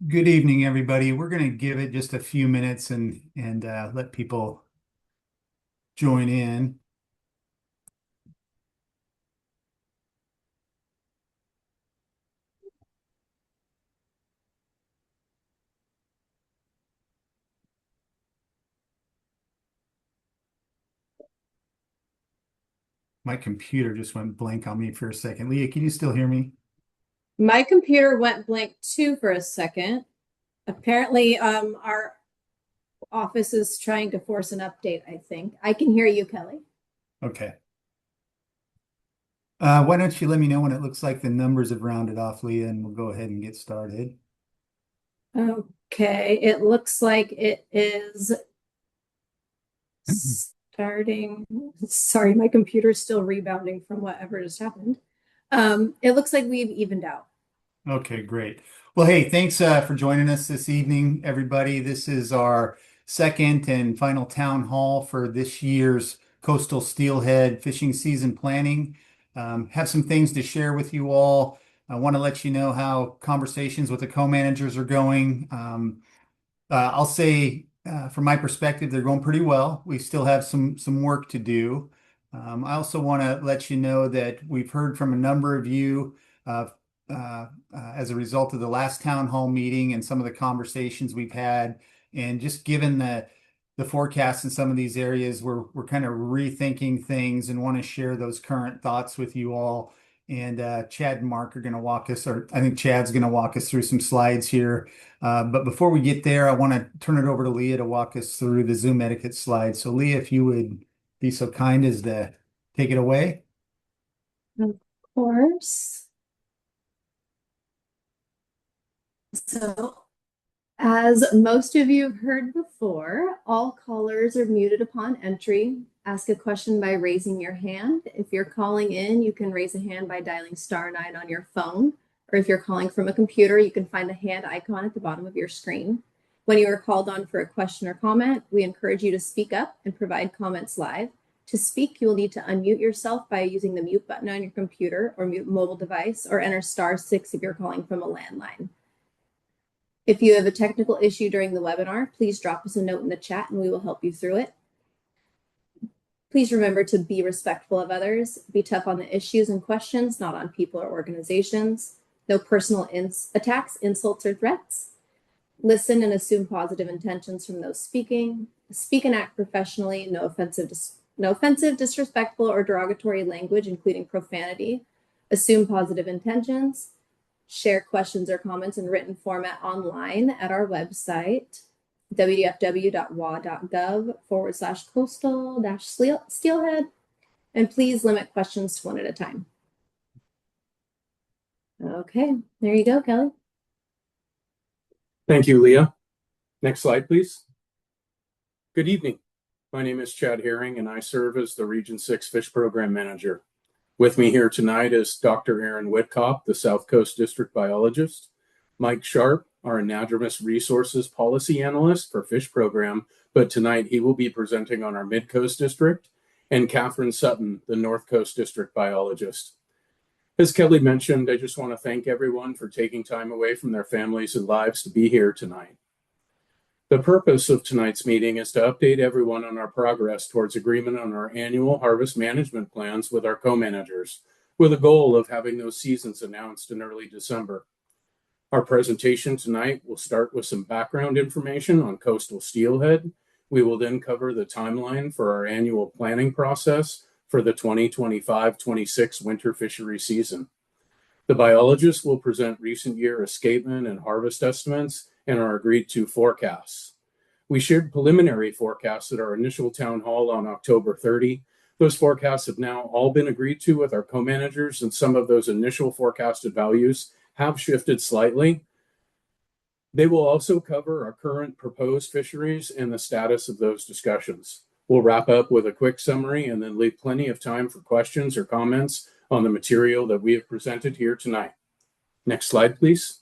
Good evening, everybody. We're going to give it just a few minutes and let people join in. My computer just went blank on me for a second. Leah, can you still hear me? My computer went blank too for a second. Apparently, our office is trying to force an update, I think. I can hear you, Kelly. Okay. Why don't you let me know when it looks like the numbers have rounded off, Leah, and we'll go ahead and get started. Okay, it looks like it is starting. Sorry, my computer's still rebounding from whatever just happened. It looks like we've evened out. Okay, great. Well, hey, thanks for joining us this evening, everybody. This is our second and final town hall for this year's coastal steelhead fishing season planning. Have some things to share with you all. I want to let you know how conversations with the co-managers are going. I'll say, from my perspective, they're going pretty well. We still have some work to do. I also want to let you know that we've heard from a number of you uh, as a result of the last town hall meeting and some of the conversations we've had, and just given the forecast in some of these areas, we're kind of rethinking things and want to share those current thoughts with you all. And Chad and Mark are going to walk us, or I think Chad's going to walk us through some slides here. But before we get there, I want to turn it over to Leah to walk us through the Zoom etiquette slide. So Leah, if you would be so kind as to take it away. Of course. So, as most of you have heard before, all callers are muted upon entry. Ask a question by raising your hand. If you're calling in, you can raise a hand by dialing *9 on your phone. Or if you're calling from a computer, you can find the hand icon at the bottom of your screen. When you are called on for a question or comment, we encourage you to speak up and provide comments live. To speak, you will need to unmute yourself by using the mute button on your computer or mute mobile device, or enter *6 if you're calling from a landline. If you have a technical issue during the webinar, please drop us a note in the chat and we will help you through it. Please remember to be respectful of others, be tough on the issues and questions, not on people or organizations. No personal attacks, insults, or threats. Listen and assume positive intentions from those speaking. Speak and act professionally, no offensive, disrespectful, or derogatory language, including profanity. Assume positive intentions. Share questions or comments in written format online at our website, wdfw.wa.gov/coastal-steelhead, and please limit questions to one at a time. Okay, there you go, Kelly. Thank you, Leah. Next slide, please. Good evening. My name is Chad Herring, and I serve as the Region 6 Fish Program Manager. With me here tonight is Dr. Aaron Whitcop, the South Coast District Biologist, Mike Sharp, our Anadromous Resources Policy Analyst for Fish Program, but tonight he will be presenting on our Mid-Coast District, and Catherine Sutton, the North Coast District Biologist. As Kelly mentioned, I just want to thank everyone for taking time away from their families and lives to be here tonight. The purpose of tonight's meeting is to update everyone on our progress towards agreement on our annual harvest management plans with our co-managers, with a goal of having those seasons announced in early December. Our presentation tonight will start with some background information on coastal steelhead. We will then cover the timeline for our annual planning process for the 2025-26 winter fishery season. The biologists will present recent year escapement and harvest estimates and our agreed to forecasts. We shared preliminary forecasts at our initial town hall on October 30. Those forecasts have now all been agreed to with our co-managers, and some of those initial forecasted values have shifted slightly. They will also cover our current proposed fisheries and the status of those discussions. We'll wrap up with a quick summary and then leave plenty of time for questions or comments on the material that we have presented here tonight. Next slide, please.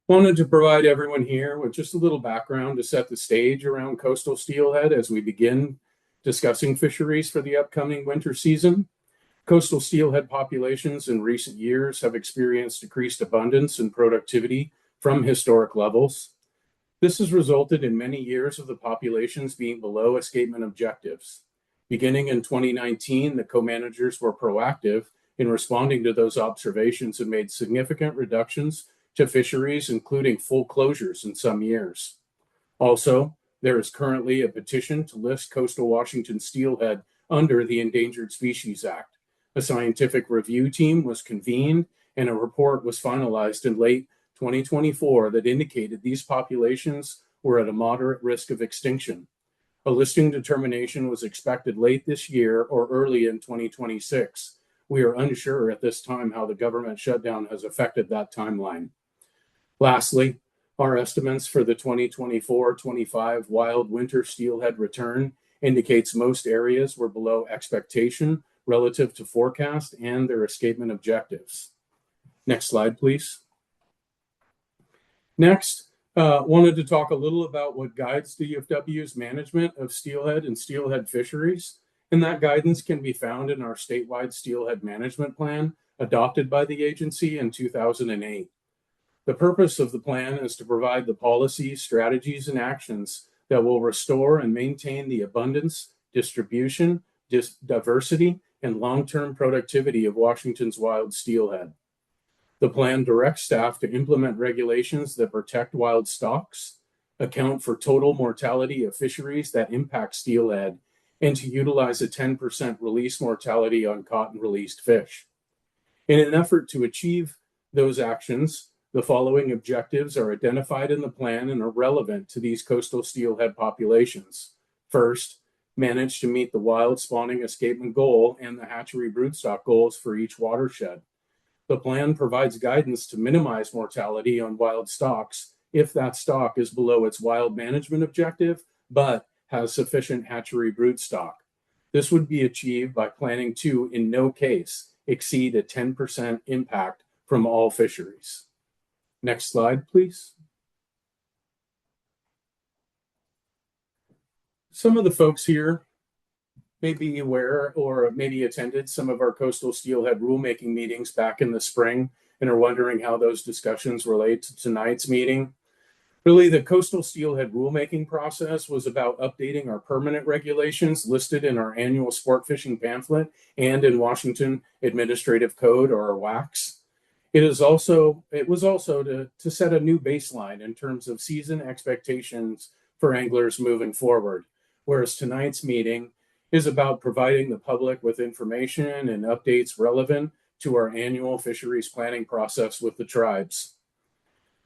Wanted to provide everyone here with just a little background to set the stage around coastal steelhead as we begin discussing fisheries for the upcoming winter season. Coastal steelhead populations in recent years have experienced decreased abundance and productivity from historic levels. This has resulted in many years of the populations being below escapement objectives. Beginning in 2019, the co-managers were proactive in responding to those observations and made significant reductions to fisheries, including full closures in some years. Also, there is currently a petition to list coastal Washington steelhead under the Endangered Species Act. A scientific review team was convened and a report was finalized in late 2024 that indicated these populations were at a moderate risk of extinction. A listing determination was expected late this year or early in 2026. We are unsure at this time how the government shutdown has affected that timeline. Lastly, our estimates for the 2024-25 wild winter steelhead return indicates most areas were below expectation relative to forecast and their escapement objectives. Next slide, please. Next, wanted to talk a little about what guides WDFW's management of steelhead and steelhead fisheries, and that guidance can be found in our statewide steelhead management plan adopted by the agency in 2008. The purpose of the plan is to provide the policies, strategies, and actions that will restore and maintain the abundance, distribution, diversity, and long-term productivity of Washington's wild steelhead. The plan directs staff to implement regulations that protect wild stocks, account for total mortality of fisheries that impact steelhead, and to utilize a 10% release mortality on caught and released fish. In an effort to achieve those actions, the following objectives are identified in the plan and are relevant to these coastal steelhead populations. First, manage to meet the wild spawning escapement goal and the hatchery broodstock goals for each watershed. The plan provides guidance to minimize mortality on wild stocks if that stock is below its wild management objective, but has sufficient hatchery broodstock. This would be achieved by planning to, in no case, exceed a 10% impact from all fisheries. Next slide, please. Some of the folks here may be aware or maybe attended some of our coastal steelhead rulemaking meetings back in the spring and are wondering how those discussions relate to tonight's meeting. Really, the coastal steelhead rulemaking process was about updating our permanent regulations listed in our annual sport fishing pamphlet and in Washington Administrative Code, or WACS. It was also to set a new baseline in terms of season expectations for anglers moving forward, whereas tonight's meeting is about providing the public with information and updates relevant to our annual fisheries planning process with the tribes.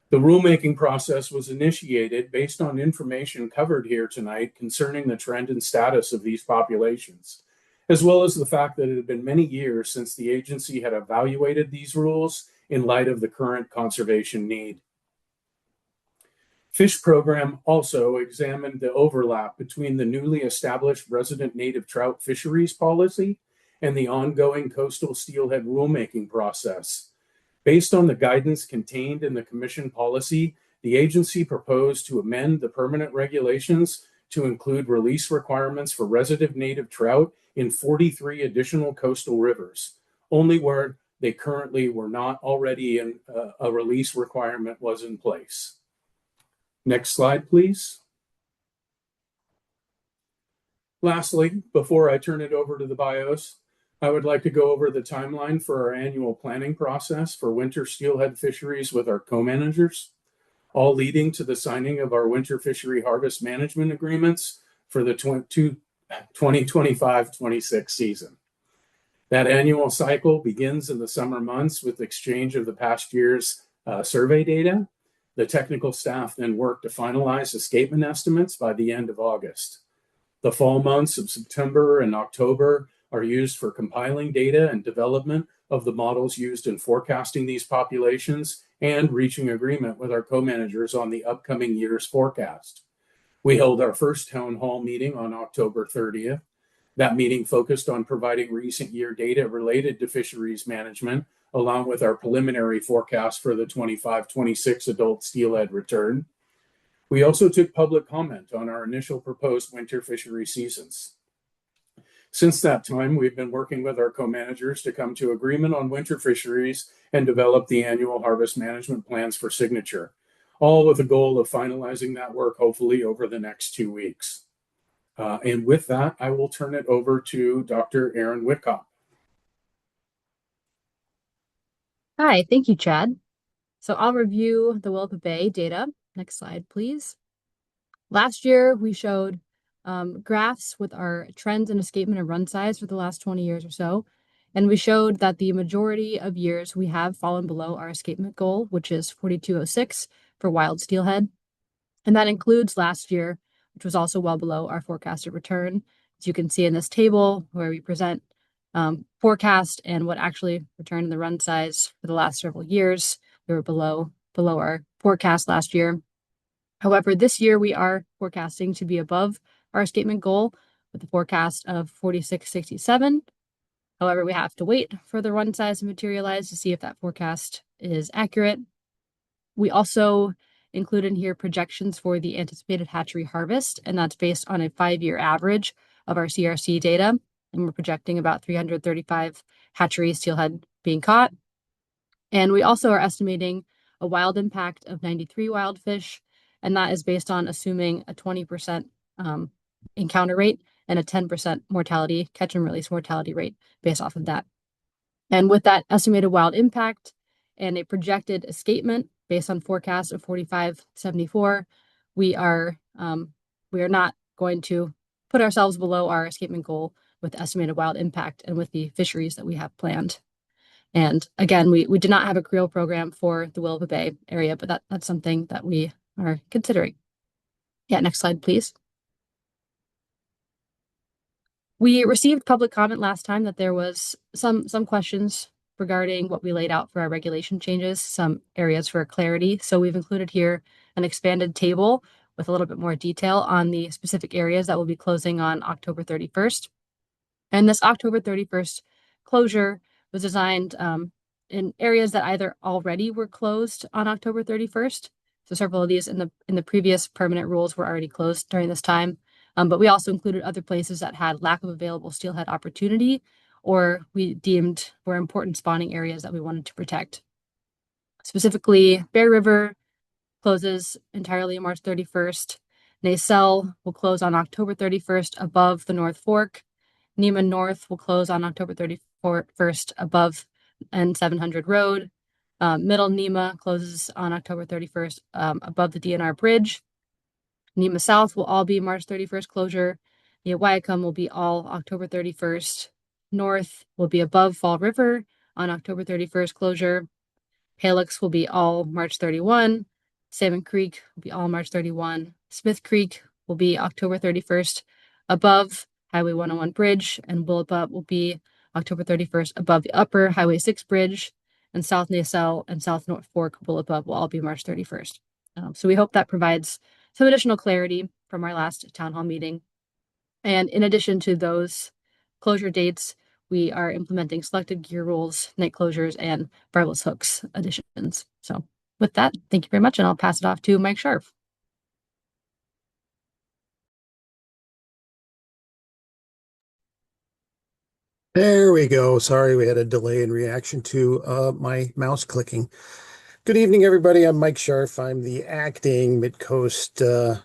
The rulemaking process was initiated based on information covered here tonight concerning the trend and status of these populations, as well as the fact that it had been many years since the agency had evaluated these rules in light of the current conservation need. Fish Program also examined the overlap between the newly established resident native trout fisheries policy and the ongoing coastal steelhead rulemaking process. Based on the guidance contained in the Commission policy, the agency proposed to amend the permanent regulations to include release requirements for resident native trout in 43 additional coastal rivers, only where they currently were not already in a release requirement was in place. Next slide, please. Lastly, before I turn it over to the bios, I would like to go over the timeline for our annual planning process for winter steelhead fisheries with our co-managers, all leading to the signing of our winter fishery harvest management agreements for the 2025-26 season. That annual cycle begins in the summer months with exchange of the past year's survey data. The technical staff then work to finalize escapement estimates by the end of August. The fall months of September and October are used for compiling data and development of the models used in forecasting these populations and reaching agreement with our co-managers on the upcoming year's forecast. We held our first town hall meeting on October 30th. That meeting focused on providing recent year data related to fisheries management, along with our preliminary forecast for the 25-26 adult steelhead return. We also took public comment on our initial proposed winter fishery seasons. Since that time, we've been working with our co-managers to come to agreement on winter fisheries and develop the annual harvest management plans for signature, all with the goal of finalizing that work hopefully over the next 2 weeks. And with that, I will turn it over to Dr. Aaron Whitcop. Hi, thank you, Chad. So I'll review the Willapa Bay data. Next slide, please. Last year, we showed graphs with our trends in escapement and run size for the last 20 years or so. And we showed that the majority of years we have fallen below our escapement goal, which is 4206 for wild steelhead. And that includes last year, which was also well below our forecasted return. As you can see in this table where we present forecast and what actually returned in the run size for the last several years, we were below our forecast last year. However, this year we are forecasting to be above our escapement goal with a forecast of 4667. However, we have to wait for the run size to materialize to see if that forecast is accurate. We also include in here projections for the anticipated hatchery harvest, and that's based on a 5-year average of our CRC data. And we're projecting about 335 hatchery steelhead being caught. And we also are estimating a wild impact of 93 wild fish, and that is based on assuming a 20% encounter rate and a 10% mortality, catch and release mortality rate based off of that. And with that estimated wild impact and a projected escapement based on forecast of 4574, we are not going to put ourselves below our escapement goal with estimated wild impact and with the fisheries that we have planned. And again, we did not have a creel program for the Willapa Bay area, but that's something that we are considering. Yeah, next slide, please. We received public comment last time that there was some questions regarding what we laid out for our regulation changes, some areas for clarity. So we've included here an expanded table with a little bit more detail on the specific areas that will be closing on October 31st. And this October 31st closure was designed in areas that either already were closed on October 31st. So several of these in the previous permanent rules were already closed during this time. But we also included other places that had lack of available steelhead opportunity or we deemed were important spawning areas that we wanted to protect. Specifically, Bear River closes entirely on March 31st. Nacelle will close on October 31st above the North Fork. Nema North will close on October 31st above N700 Road. Middle Nema closes on October 31st above the DNR Bridge. Nema South will all be March 31st closure. Waiacum will be all October 31st. North will be above Fall River on October 31st closure. Palix will be all March 31. Salmon Creek will be all March 31. Smith Creek will be October 31st above Highway 101 Bridge, and Willapa will be October 31st above the upper Highway 6 Bridge, and South Nacelle and South North Fork Willapa will all be March 31st. So we hope that provides some additional clarity from our last town hall meeting. And in addition to those closure dates, we are implementing selected gear rules, night closures, and barbless hooks additions. So with that, thank you very much, and I'll pass it off to Mike Scharf. There we go. Sorry, we had a delay in reaction to my mouse clicking. Good evening, everybody. I'm Mike Scharf. I'm the acting Midcoast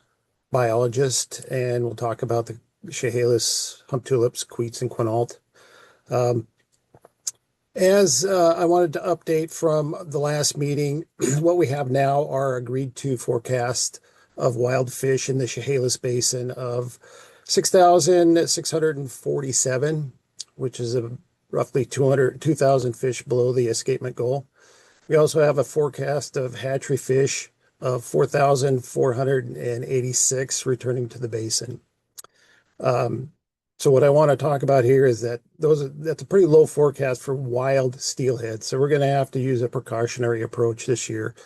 biologist, and we'll talk about the Chehalis, hump tulips, queets, and quinault. As I wanted to update from the last meeting, what we have now are agreed to forecast of wild fish in the Chehalis Basin of 6,647, which is roughly 2,000 fish below the escapement goal. We also have a forecast of hatchery fish of 4,486 returning to the basin. So what I want to talk about here is that that's a pretty low forecast for wild steelhead. So we're going to have to use a precautionary approach this year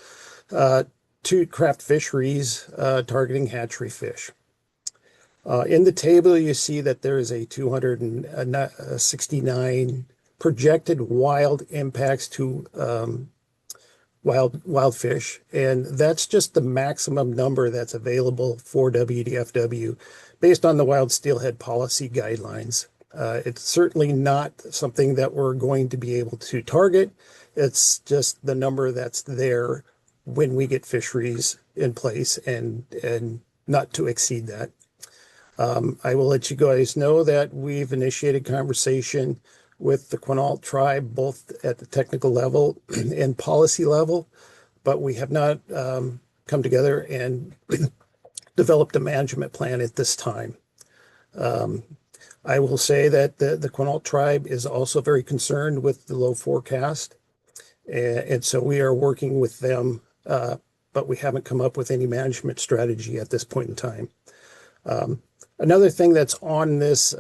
to craft fisheries targeting hatchery fish. In the table, you see that there is a 269 projected wild impacts to wild fish, and that's just the maximum number that's available for WDFW based on the wild steelhead policy guidelines. It's certainly not something that we're going to be able to target. It's just the number that's there when we get fisheries in place and not to exceed that. I will let you guys know that we've initiated conversation with the Quinault tribe, both at the technical level and policy level, but we have not come together and developed a management plan at this time. I will say that the Quinault tribe is also very concerned with the low forecast. And so we are working with them, but we haven't come up with any management strategy at this point in time. Another thing that's on this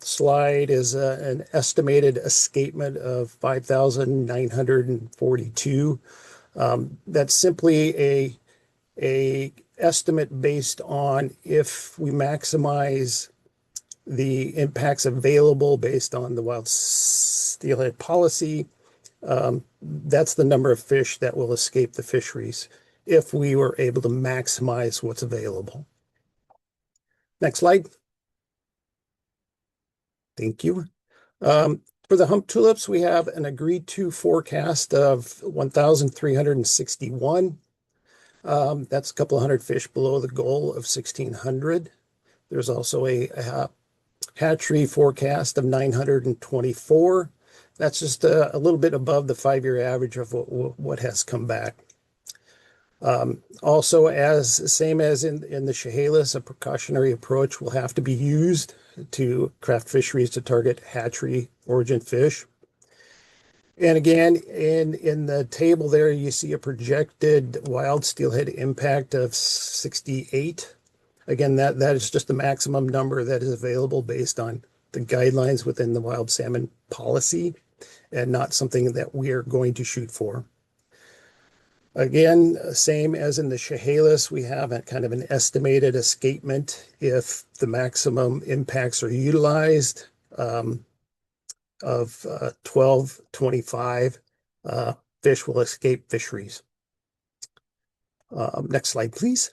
slide is an estimated escapement of 5,942. That's simply a estimate based on if we maximize the impacts available based on the wild steelhead policy. That's the number of fish that will escape the fisheries if we were able to maximize what's available. Next slide. Thank you. For the hump tulips, we have an agreed to forecast of 1,361. That's a couple hundred fish below the goal of 1,600. There's also a hatchery forecast of 924. That's just a little bit above the 5-year average of what has come back. Also, same as in the Chehalis, a precautionary approach will have to be used to craft fisheries to target hatchery origin fish. And again, in the table there, you see a projected wild steelhead impact of 68. Again, that is just the maximum number that is available based on the guidelines within the wild salmon policy and not something that we are going to shoot for. Again, same as in the Chehalis, we have a kind of an estimated escapement if the maximum impacts are utilized of 1225 fish will escape fisheries. Next slide, please.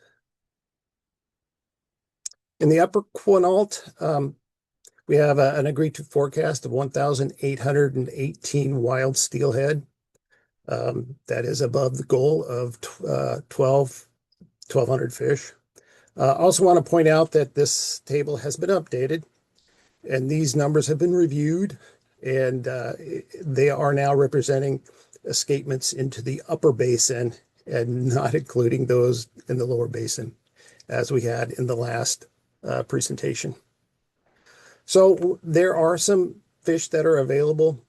In the upper Quinault, we have an agreed to forecast of 1,818 wild steelhead. That is above the goal of 1,200 fish. Also want to point out that this table has been updated and these numbers have been reviewed, and they are now representing escapements into the upper basin and not including those in the lower basin as we had in the last presentation. So there are some fish that are available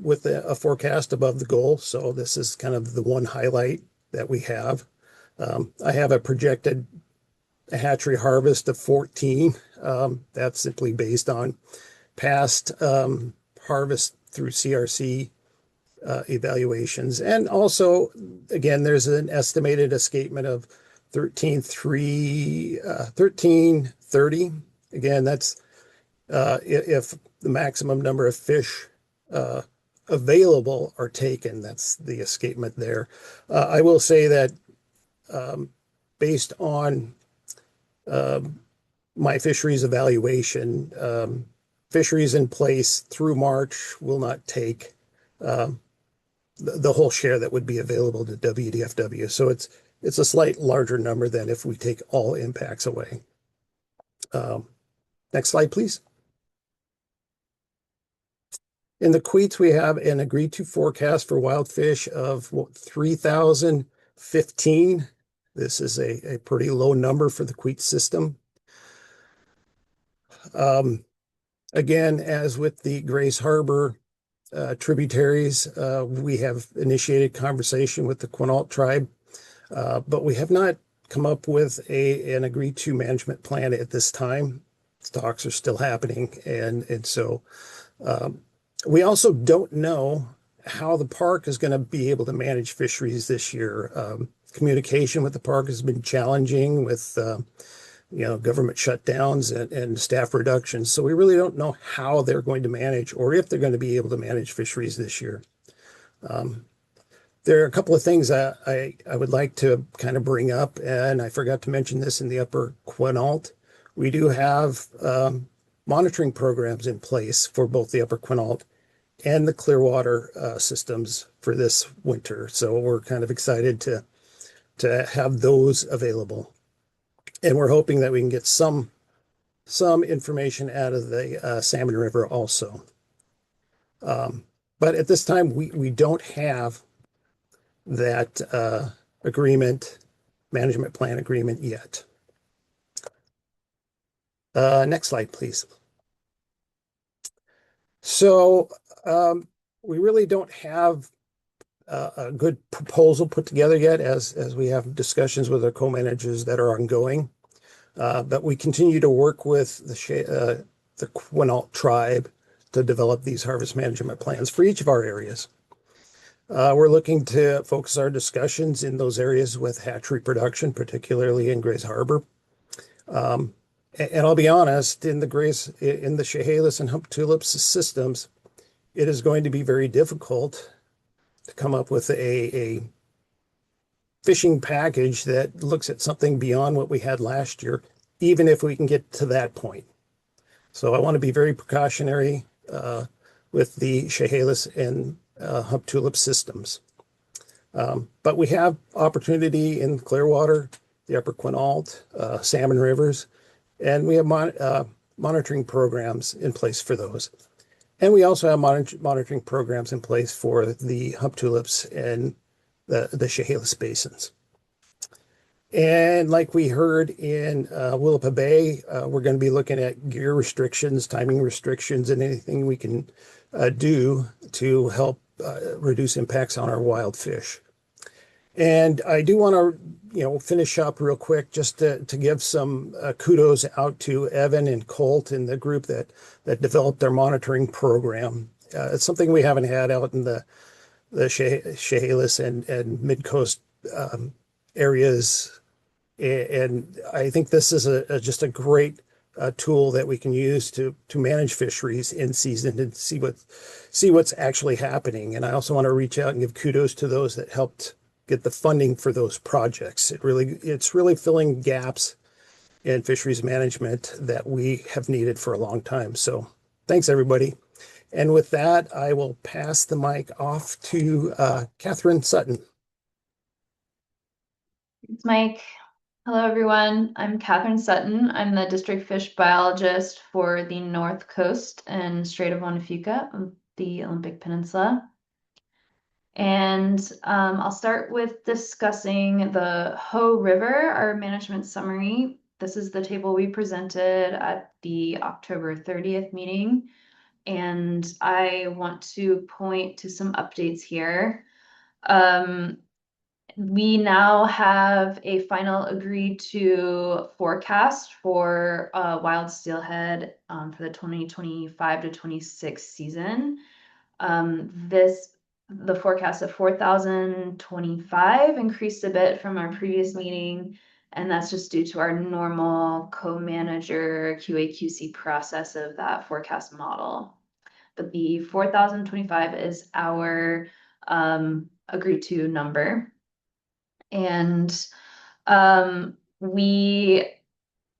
with a forecast above the goal. So this is kind of the one highlight that we have. I have a projected hatchery harvest of 14. That's simply based on past harvest through CRC evaluations. And also, again, there's an estimated escapement of 1330. Again, that's if the maximum number of fish available are taken, that's the escapement there. I will say that based on my fisheries evaluation, fisheries in place through March will not take the whole share that would be available to WDFW. So it's a slight larger number than if we take all impacts away. Next slide, please. In the Queets, we have an agreed to forecast for wild fish of 3,015. This is a pretty low number for the Queets system. Again, as with the Grace Harbor tributaries, we have initiated conversation with the Quinault tribe, but we have not come up with an agreed to management plan at this time. Talks are still happening, and so we also don't know how the park is going to be able to manage fisheries this year. Communication with the park has been challenging with government shutdowns and staff reductions. So we really don't know how they're going to manage or if they're going to be able to manage fisheries this year. There are a couple of things I would like to kind of bring up, and I forgot to mention this in the upper Quinault. We do have monitoring programs in place for both the Upper Quinault and the Clearwater systems for this winter. So we're kind of excited to have those available. And we're hoping that we can get some information out of the Salmon River also. But at this time, we don't have that management plan agreement yet. Next slide, please. So we really don't have a good proposal put together yet, as we have discussions with our co-managers that are ongoing. But we continue to work with the Quinault tribe to develop these harvest management plans for each of our areas. We're looking to focus our discussions in those areas with hatchery production, particularly in Grays Harbor. And I'll be honest, in the Chehalis and Hump Tulips systems, it is going to be very difficult to come up with a fishing package that looks at something beyond what we had last year, even if we can get to that point. So I want to be very precautionary with the Chehalis and Hump Tulip systems. But we have opportunity in Clearwater, the Upper Quinault, Salmon Rivers, and we have monitoring programs in place for those. And we also have monitoring programs in place for the Hump Tulips and the Chehalis basins. And like we heard in Willapa Bay, we're going to be looking at gear restrictions, timing restrictions, and anything we can do to help reduce impacts on our wild fish. And I do want to, finish up real quick just to give some kudos out to Evan and Colt and the group that developed their monitoring program. It's something we haven't had out in the Chehalis and Mid-Coast areas. And I think this is just a great tool that we can use to manage fisheries in season and see what's actually happening. And I also want to reach out and give kudos to those that helped get the funding for those projects. It's really filling gaps in fisheries management that we have needed for a long time. So thanks, everybody. And with that, I will pass the mic off to Catherine Sutton. Thanks, Mike. Hello, everyone. I'm Catherine Sutton. I'm the district fish biologist for the North Coast and Strait of Juan de Fuca of the Olympic Peninsula. And I'll start with discussing the Hoh River, our management summary. This is the table we presented at the October 30th meeting. And I want to point to some updates here. We now have a final agreed to forecast for wild steelhead for the 2025 to 26 season. The forecast of 4,025 increased a bit from our previous meeting, and that's just due to our normal co-manager QA/QC process of that forecast model. But the 4,025 is our agreed to number. And we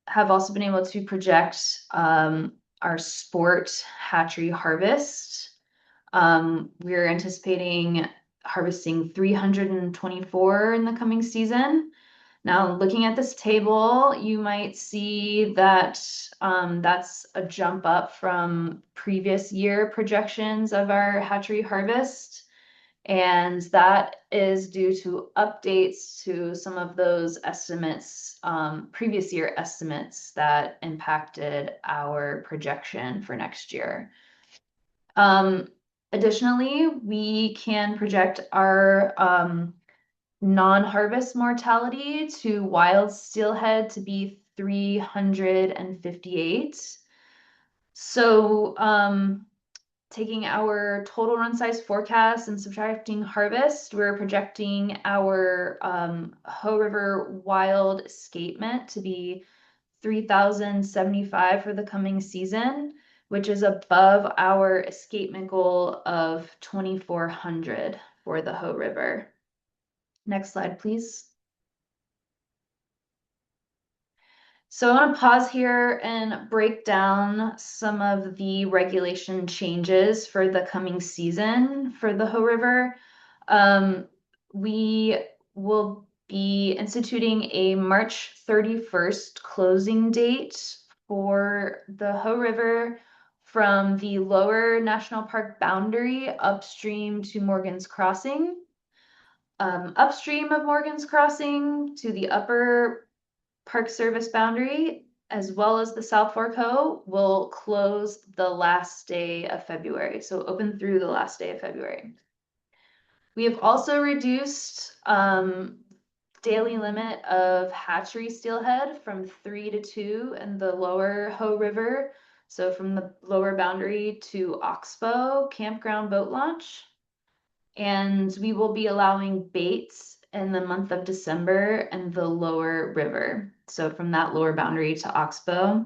have also been able to project our sport hatchery harvest. We're anticipating harvesting 324 in the coming season. Now, looking at this table, you might see that that's a jump up from previous year projections of our hatchery harvest. And that is due to updates to some of those estimates, previous year estimates that impacted our projection for next year. Additionally, we can project our non-harvest mortality to wild steelhead to be 358. So taking our total run size forecast and subtracting harvest, we're projecting our Hoh River wild escapement to be 3,075 for the coming season, which is above our escapement goal of 2,400 for the Hoh River. Next slide, please. So I want to pause here and break down some of the regulation changes for the coming season for the Hoh River. We will be instituting a March 31st closing date for the Hoh River from the lower national park boundary upstream to Morgan's Crossing. Upstream of Morgan's Crossing to the upper Park Service boundary, as well as the South Fork Hoe, will close the last day of February, so open through the last day of February. We have also reduced daily limit of hatchery steelhead from 3 to 2 in the lower Hoh River, so from the lower boundary to Oxbow Campground Boat Launch. And we will be allowing baits in the month of December in the lower river. So from that lower boundary to Oxbow.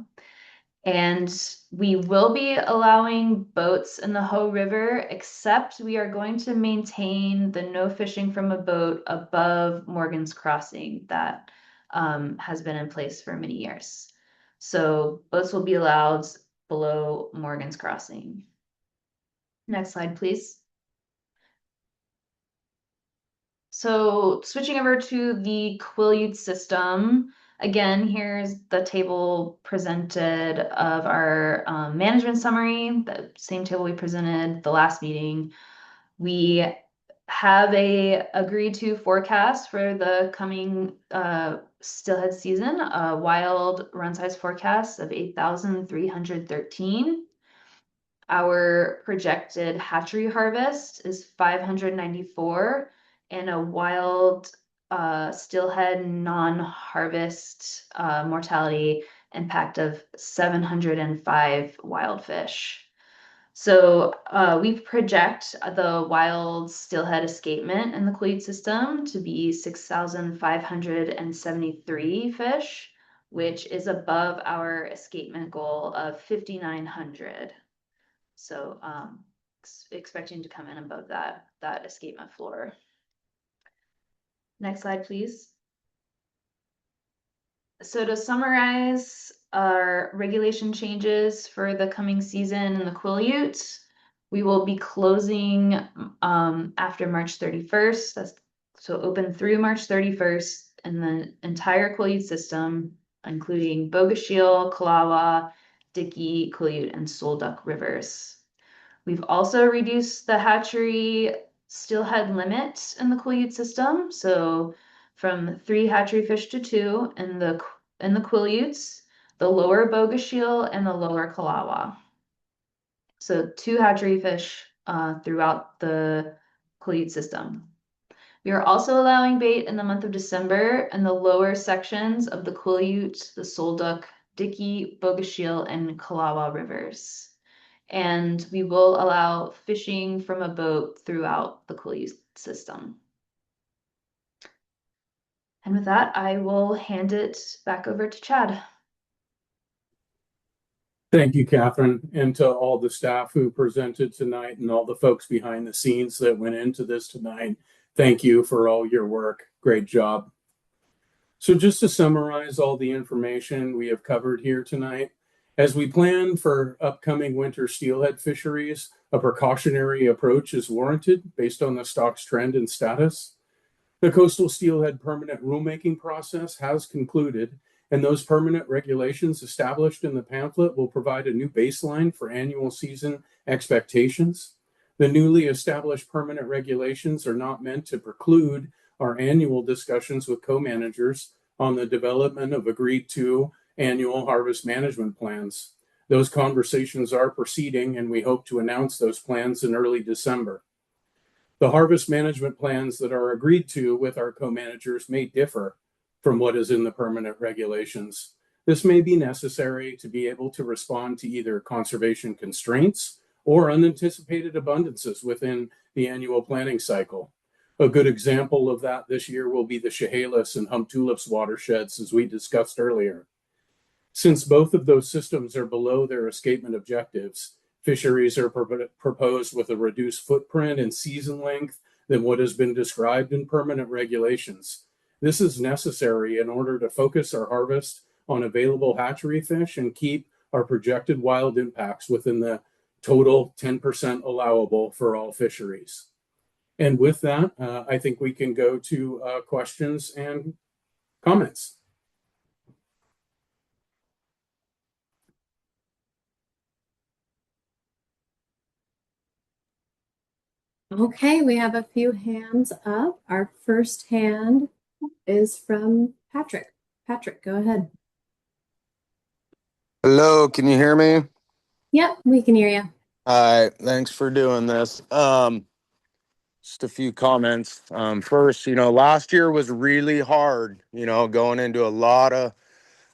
And we will be allowing boats in the Hoh River, except we are going to maintain the no fishing from a boat above Morgan's Crossing that has been in place for many years. So boats will be allowed below Morgan's Crossing. Next slide, please. So switching over to the Quileute system, again, here's the table presented of our management summary, the same table we presented the last meeting. We have a agreed to forecast for the coming steelhead season, a wild run size forecast of 8,313. Our projected hatchery harvest is 594 and a wild steelhead non-harvest mortality impact of 705 wild fish. So we project the wild steelhead escapement in the Quileute system to be 6,573 fish, which is above our escapement goal of 5,900. So expecting to come in above that escapement floor. Next slide, please. So to summarize our regulation changes for the coming season in the Quileute, we will be closing after March 31st. That's so open through March 31st in the entire Quileute system, including Bogashiel, Kalawa, Dickey, Quileute, and Solduck rivers. We've also reduced the hatchery steelhead limit in the Quileute system. So from 3 hatchery fish to 2 in the Quileutes, the lower Bogashiel and the lower Kalawa. So 2 hatchery fish throughout the Quileute system. We are also allowing bait in the month of December in the lower sections of the Quileute, the Solduck, Dickey, Bogashiel, and Kalawa rivers. And we will allow fishing from a boat throughout the Quileute system. And with that, I will hand it back over to Chad. Thank you, Catherine, and to all the staff who presented tonight and all the folks behind the scenes that went into this tonight. Thank you for all your work. Great job. So just to summarize all the information we have covered here tonight, as we plan for upcoming winter steelhead fisheries, a precautionary approach is warranted based on the stock's trend and status. The coastal steelhead permanent rulemaking process has concluded, and those permanent regulations established in the pamphlet will provide a new baseline for annual season expectations. The newly established permanent regulations are not meant to preclude our annual discussions with co-managers on the development of agreed to annual harvest management plans. Those conversations are proceeding, and we hope to announce those plans in early December. The harvest management plans that are agreed to with our co-managers may differ from what is in the permanent regulations. This may be necessary to be able to respond to either conservation constraints or unanticipated abundances within the annual planning cycle. A good example of that this year will be the Chehalis and Hump Tulips watersheds, as we discussed earlier. Since both of those systems are below their escapement objectives, fisheries are proposed with a reduced footprint and season length than what has been described in permanent regulations. This is necessary in order to focus our harvest on available hatchery fish and keep our projected wild impacts within the total 10% allowable for all fisheries. And with that, I think we can go to questions and comments. Okay, we have a few hands up. Our first hand is from Patrick. Patrick, go ahead. Hello, can you hear me? Yep, we can hear you. All right, thanks for doing this. Just a few comments. First, last year was really hard, going into a lot of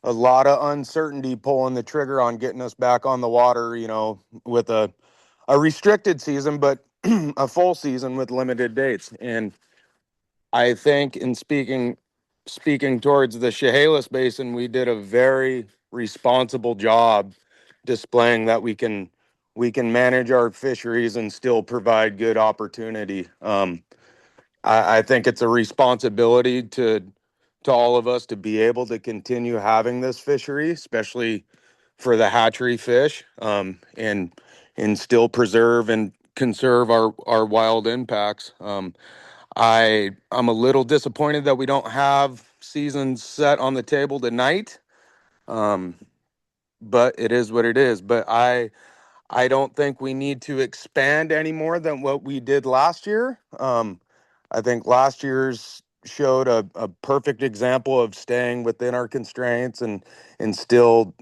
uncertainty pulling the trigger on getting us back on the water, with a restricted season, but a full season with limited dates. And I think in speaking towards the Chehalis Basin, we did a very responsible job displaying that we can manage our fisheries and still provide good opportunity. I think it's a responsibility to all of us to be able to continue having this fishery, especially for the hatchery fish, and still preserve and conserve our wild impacts. I'm a little disappointed that we don't have seasons set on the table tonight. Um, but it is what it is. But I don't think we need to expand any more than what we did last year. I think last year's showed a perfect example of staying within our constraints and still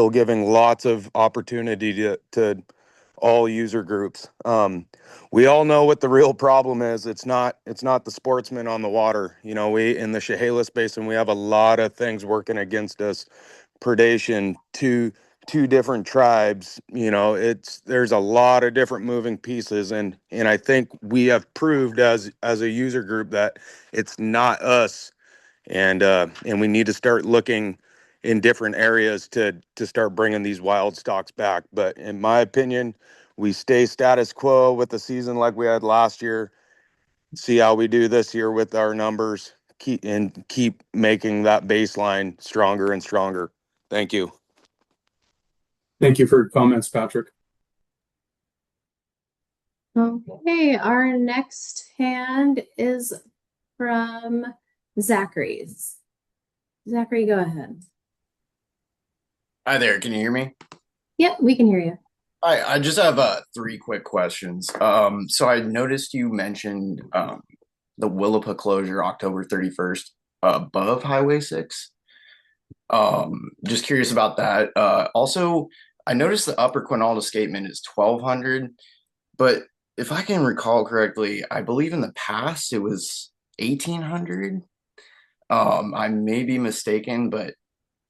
giving lots of opportunity to all user groups. We all know what the real problem is. It's not the sportsmen on the water. We in the Chehalis Basin, we have a lot of things working against us. Predation, two different tribes. There's a lot of different moving pieces, and I think we have proved as a user group that it's not us, and we need to start looking in different areas to start bringing these wild stocks back. But in my opinion, we stay status quo with the season like we had last year. See how we do this year with our numbers. Keep making that baseline stronger and stronger. Thank you. Thank you for your comments, Patrick. Okay, our next hand is from Zachary's. Zachary, go ahead. Hi there, can you hear me? Yep, we can hear you. I just have three quick questions. So I noticed you mentioned the Willapa closure October 31st above Highway 6. Just curious about that. Also, I noticed the Upper Quinault escapement is 1,200, but if I can recall correctly, I believe in the past it was 1,800. I may be mistaken, but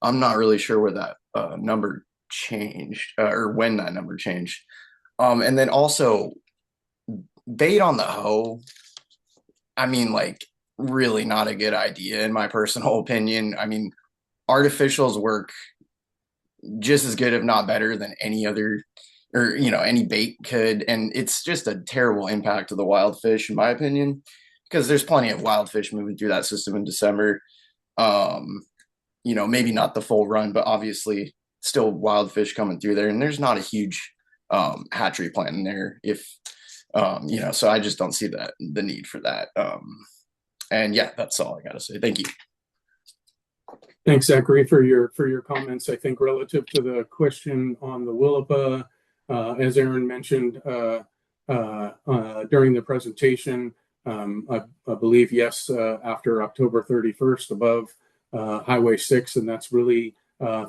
I'm not really sure where that number changed or when that number changed. And then also bait on the hoe. I mean, like, really not a good idea in my personal opinion. I mean, artificials work just as good, if not better, than any other or any bait could, and it's just a terrible impact to the wild fish, in my opinion, because there's plenty of wild fish moving through that system in December. Maybe not the full run, but obviously still wild fish coming through there, and there's not a huge hatchery plant in there. So I just don't see the need for that. And yeah, that's all I gotta say. Thank you. Thanks, Zachary, for your comments. I think relative to the question on the Willapa, as Aaron mentioned during the presentation, I believe yes, after October 31st above Highway 6, and that's really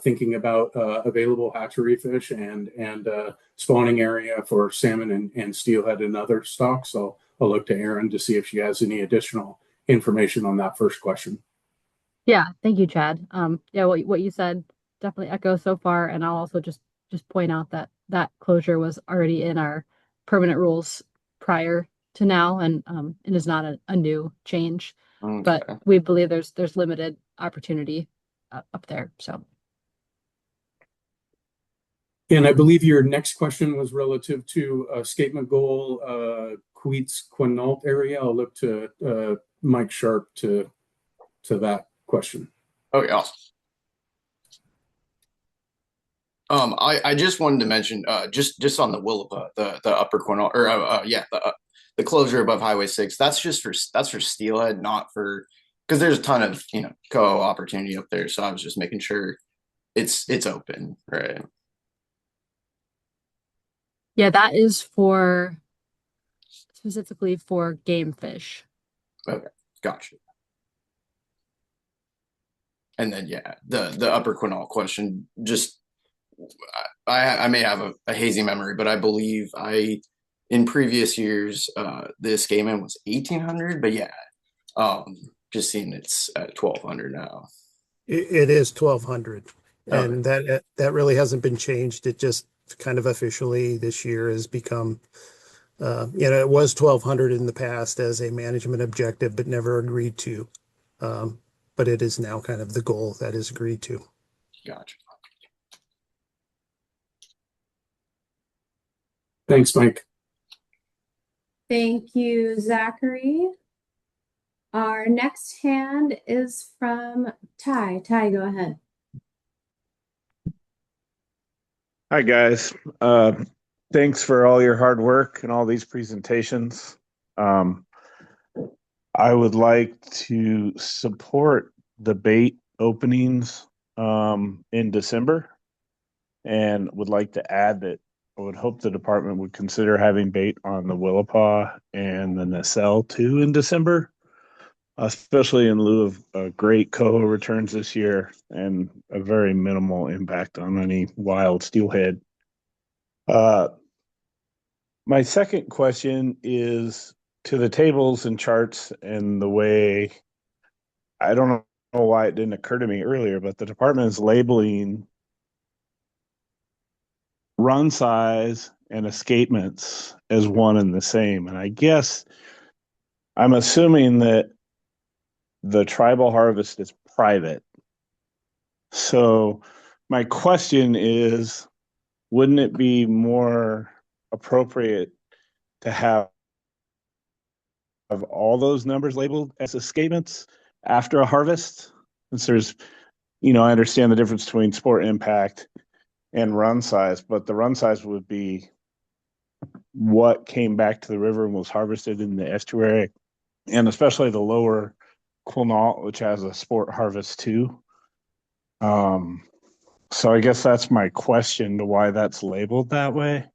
thinking about available hatchery fish and spawning area for salmon and steelhead and other stocks. So I'll look to Aaron to see if she has any additional information on that first question. Yeah, thank you, Chad. Yeah, what you said definitely echoes so far, and I'll also just point out that closure was already in our permanent rules prior to now, and it is not a new change. Okay. But we believe there's limited opportunity up there. So. And I believe your next question was relative to escapement goal, Quinault area. I'll look to Mike Sharp to that question. Okay, awesome. I just wanted to mention, just on the Willapa, the upper Quinault, or yeah, the closure above Highway 6. That's for steelhead, not for, because there's a ton of co opportunity up there. So I was just making sure it's open, right? Yeah, that is for specifically for game fish. Okay, gotcha. And then yeah, the upper Quinault question, just I may have a hazy memory, but I believe I in previous years the escapement was 1,800, but yeah, um, just seeing it's at 1,200 now. It is 1,200, Okay, and that really hasn't been changed. It just kind of officially this year has become, it was 1,200 in the past as a management objective, but never agreed to. Um, but it is now kind of the goal that is agreed to. gotcha. Thanks, Mike. Thank you, Zachary. Our next hand is from Ty. Ty, go ahead. Hi, guys. Thanks for all your hard work and all these presentations. Um, I would like to support the bait openings in December and would like to add that I would hope the department would consider having bait on the Willapa and the nacelle too in December, especially in lieu of great coho returns this year and a very minimal impact on any wild steelhead. My second question is to the tables and charts and the way I don't know why it didn't occur to me earlier, but the department is labeling run size and escapements as one and the same. And I guess I'm assuming that the tribal harvest is private. So my question is, wouldn't it be more appropriate to have all those numbers labeled as escapements after a harvest? Since there's, I understand the difference between sport impact and run size, but the run size would be what came back to the river and was harvested in the estuary, and especially the lower Quinault, which has a sport harvest too. So I guess that's my question to why that's labeled that way.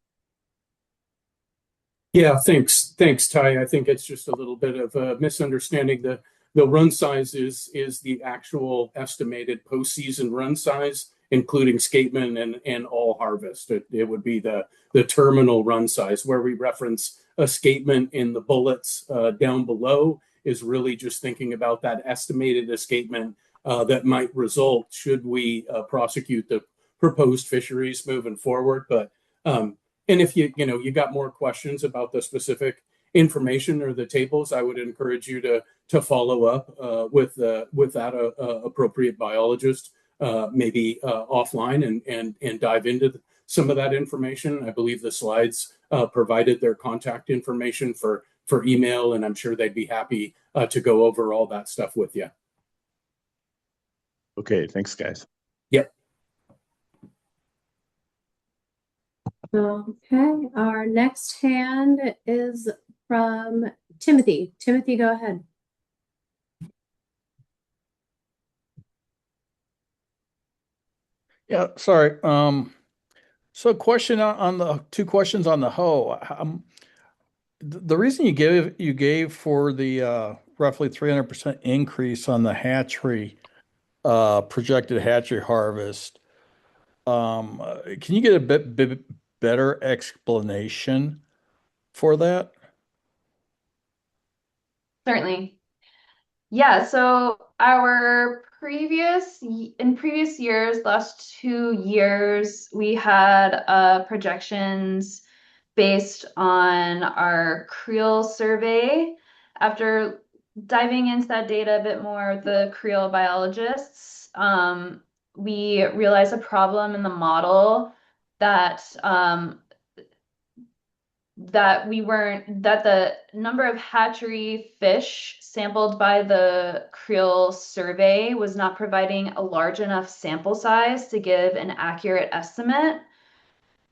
Yeah, thanks, Ty. I think it's just a little bit of a misunderstanding. The run size is the actual estimated postseason run size, including escapement and all harvest. It would be the terminal run size, where we reference escapement in the bullets down below, is really just thinking about that estimated escapement that might result should we prosecute the proposed fisheries moving forward. But and if you got more questions about the specific information or the tables, I would encourage you to follow up with that appropriate biologist, maybe offline, and dive into some of that information. I believe the slides provided their contact information for email, and I'm sure they'd be happy to go over all that stuff with you. Okay, thanks, guys. Yep. Okay, our next hand is from Timothy. Timothy, go ahead. Yeah, sorry. So question on the two questions on the hoe. The reason you gave for the roughly 300% increase on the hatchery projected hatchery harvest. Can you get a bit better explanation for that? Certainly. Yeah, so in previous years, last 2 years, we had projections based on our Creel survey. After diving into that data a bit more with the Creel biologists, we realized a problem in the model that that the number of hatchery fish sampled by the creel survey was not providing a large enough sample size to give an accurate estimate.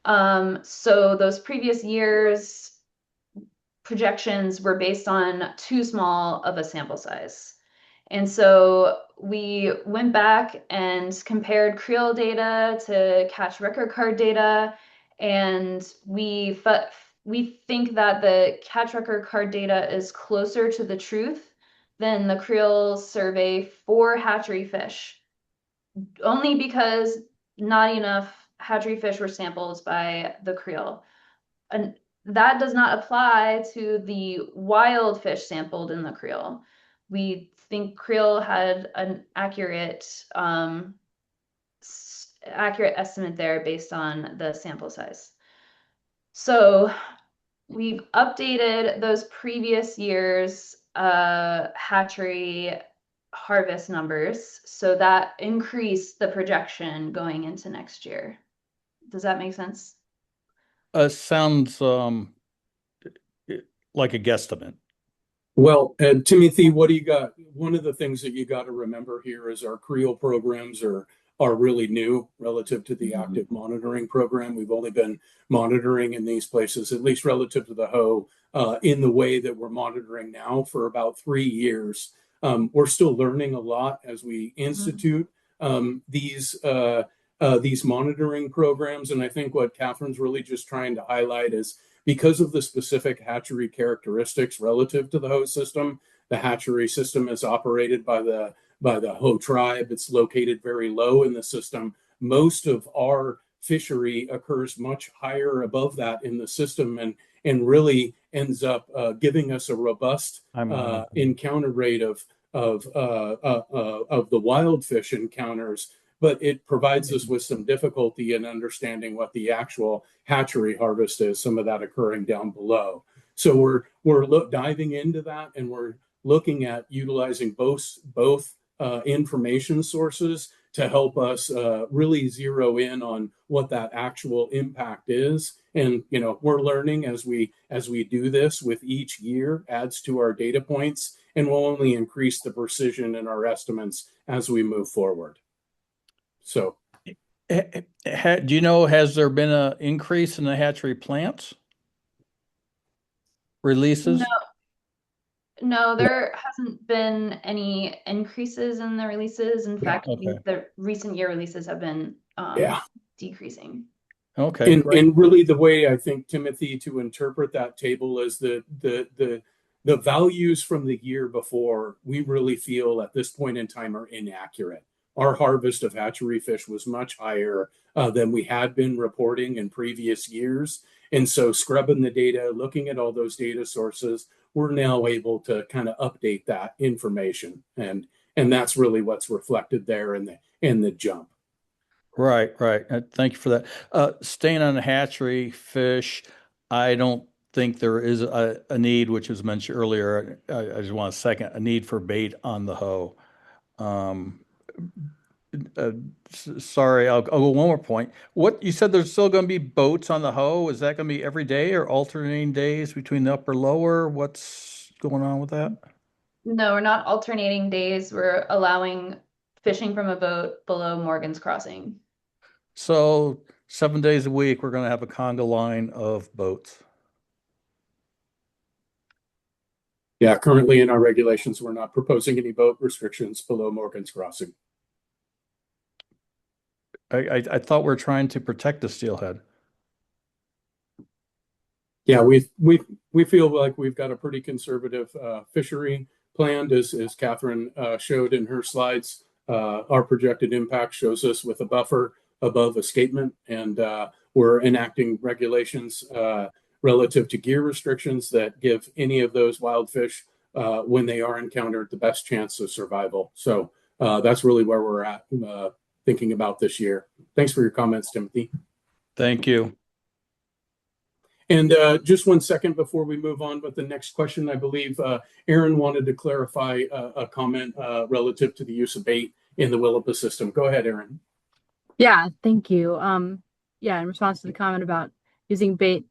So those previous years' projections were based on too small of a sample size. And so we went back and compared creel data to catch record card data, and we think that the catch record card data is closer to the truth than the creel survey for hatchery fish, only because not enough hatchery fish were sampled by the creel. And that does not apply to the wild fish sampled in the creel. We think creel had an accurate estimate there based on the sample size. So we've updated those previous years' hatchery harvest numbers, so that increased the projection going into next year. Does that make sense? Sounds like a guesstimate. Well, and Timothy, what do you got? One of the things that you got to remember here is our creel programs are really new relative to the active monitoring program. We've only been monitoring in these places, at least relative to the hoe, in the way that we're monitoring now for about 3 years. We're still learning a lot as we institute these monitoring programs. And I think what Catherine's really just trying to highlight is because of the specific hatchery characteristics relative to the hoe system, the hatchery system is operated by the hoe tribe. It's located very low in the system. Most of our fishery occurs much higher above that in the system, and really ends up giving us a robust encounter rate of the wild fish encounters. But it provides us with some difficulty in understanding what the actual hatchery harvest is, some of that occurring down below. So we're diving into that, and we're looking at utilizing both information sources to help us really zero in on what that actual impact is. And we're learning as we do this. With each year adds to our data points, and will only increase the precision in our estimates as we move forward. So, do you know, has there been an increase in the hatchery plants releases? No, there hasn't been any increases in the releases. In fact, the recent year releases have been decreasing. Okay, and really the way I think, Timothy, to interpret that table is the values from the year before, we really feel at this point in time are inaccurate. Our harvest of hatchery fish was much higher than we had been reporting in previous years. And so scrubbing the data, looking at all those data sources, we're now able to kind of update that information. And that's really what's reflected there in the jump. Right. Thank you for that. Staying on the hatchery fish, I don't think there is a need, which was mentioned earlier. I just want a need for bait on the hoe. Sorry, I'll go one more point. What you said, there's still going to be boats on the hoe. Is that going to be every day or alternating days between the upper lower? What's going on with that? No, we're not alternating days. We're allowing fishing from a boat below Morgan's Crossing. So 7 days a week, we're going to have a conga line of boats. Yeah, currently in our regulations, we're not proposing any boat restrictions below Morgan's Crossing. I thought we're trying to protect the steelhead. Yeah, we feel like we've got a pretty conservative fishery planned, as Catherine showed in her slides. Our projected impact shows us with a buffer above escapement, and we're enacting regulations relative to gear restrictions that give any of those wild fish, when they are encountered, the best chance of survival. So that's really where we're at thinking about this year. Thanks for your comments, Timothy. Thank you. And just 1 second before we move on with the next question, I believe Aaron wanted to clarify a comment relative to the use of bait in the Willapa system. Go ahead, Aaron. Yeah, thank you. Yeah, in response to the comment about using bait,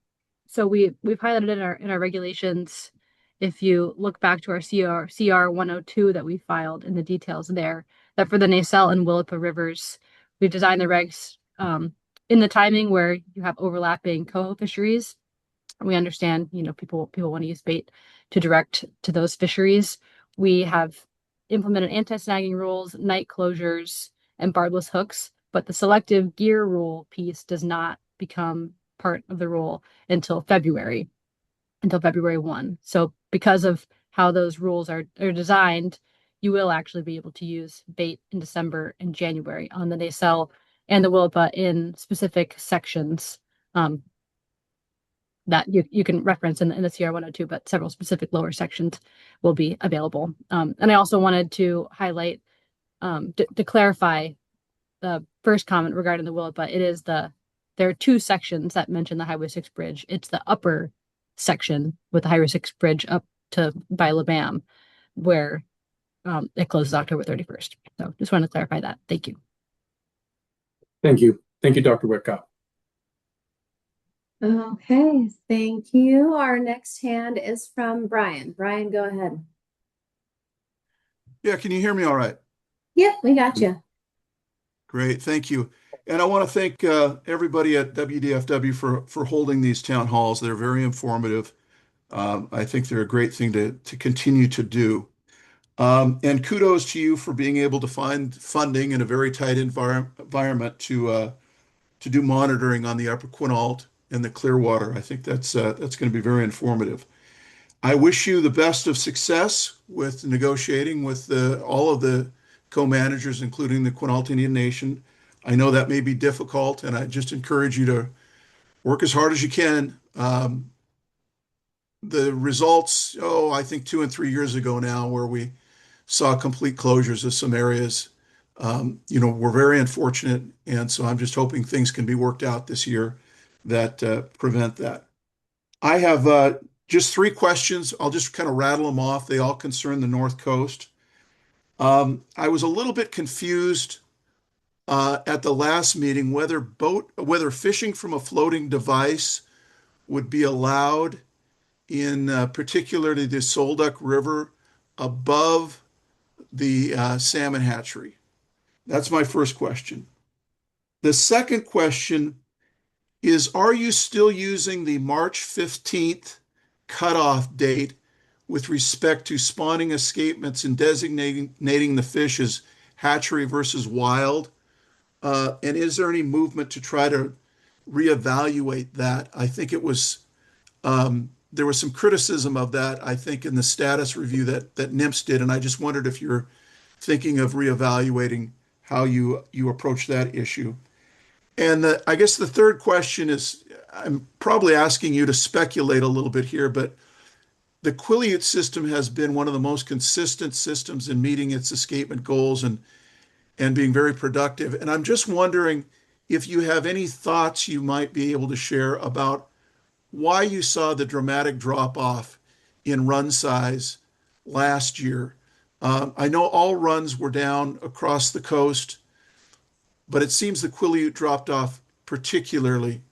so we've highlighted in our regulations if you look back to our CR 102 that we filed in the details there, that for the Nacelle and Willapa rivers, we've designed the regs in the timing where you have overlapping coho fisheries. We understand, people want to use bait to direct to those fisheries. We have implemented anti-snagging rules, night closures, and barbless hooks, but the selective gear rule piece does not become part of the rule until February 1. So because of how those rules are designed, you will actually be able to use bait in December and January on the nacelle and the Willapa in specific sections that you can reference in the CR 102, but several specific lower sections will be available. And I also wanted to highlight, to clarify the first comment regarding the Willapa. There are two sections that mention the Highway 6 bridge. It's the upper section with the Highway 6 bridge up to by Labam, where it closes October 31st. So just wanted to clarify that. Thank you. Thank you. Thank you, Dr. Whitcott. Okay, thank you. Our next hand is from Brian. Brian, go ahead. Yeah, can you hear me all right? Yep, we got you. Great, thank you. And I want to thank everybody at WDFW for holding these town halls. They're very informative. I think they're a great thing to continue to do. And kudos to you for being able to find funding in a very tight environment to do monitoring on the Upper Quinault and the Clearwater. I think that's going to be very informative. I wish you the best of success with negotiating with all of the co-managers, including the Quinault Indian Nation. I know that may be difficult, and I just encourage you to work as hard as you can. The results, I think 2 and 3 years ago now, where we saw complete closures of some areas, we're very unfortunate. And so I'm just hoping things can be worked out this year that prevent that. I have just 3 questions. I'll just kind of rattle them off. They all concern the North Coast. I was a little bit confused at the last meeting whether fishing from a floating device would be allowed in particularly the Solduck River above the salmon hatchery. That's my first question. The second question is, are you still using the March 15th cutoff date with respect to spawning escapements and designating the fish as hatchery versus wild? And is there any movement to try to reevaluate that? I think there was some criticism of that, I think, in the status review that NIMS did, and I just wondered if you're thinking of reevaluating how you approach that issue. And I guess the third question is, I'm probably asking you to speculate a little bit here, but the Quileute system has been one of the most consistent systems in meeting its escapement goals and being very productive. And I'm just wondering if you have any thoughts you might be able to share about why you saw the dramatic drop off in run size last year. I know all runs were down across the coast, but it seems the Quileute dropped off particularly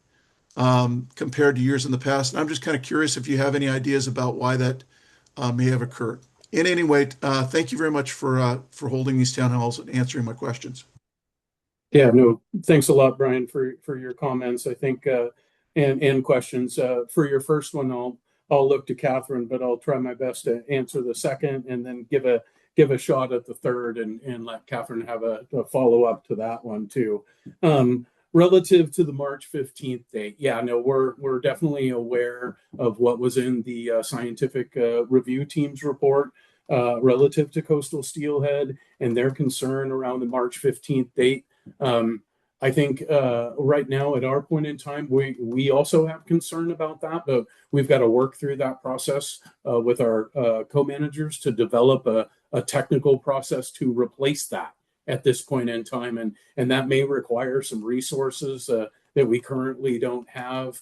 compared to years in the past. And I'm just kind of curious if you have any ideas about why that may have occurred. In any way, thank you very much for holding these town halls and answering my questions. Yeah, no, thanks a lot, Brian, for your comments. I think and questions. For your first one, I'll look to Catherine, but I'll try my best to answer the second and then give a shot at the third and let Catherine have a follow up to that one too. Relative to the March 15th date, yeah, no, we're definitely aware of what was in the scientific review team's report relative to coastal steelhead and their concern around the March 15th date. I think right now at our point in time, we also have concern about that, but we've got to work through that process with our co-managers to develop a technical process to replace that at this point in time. And that may require some resources that we currently don't have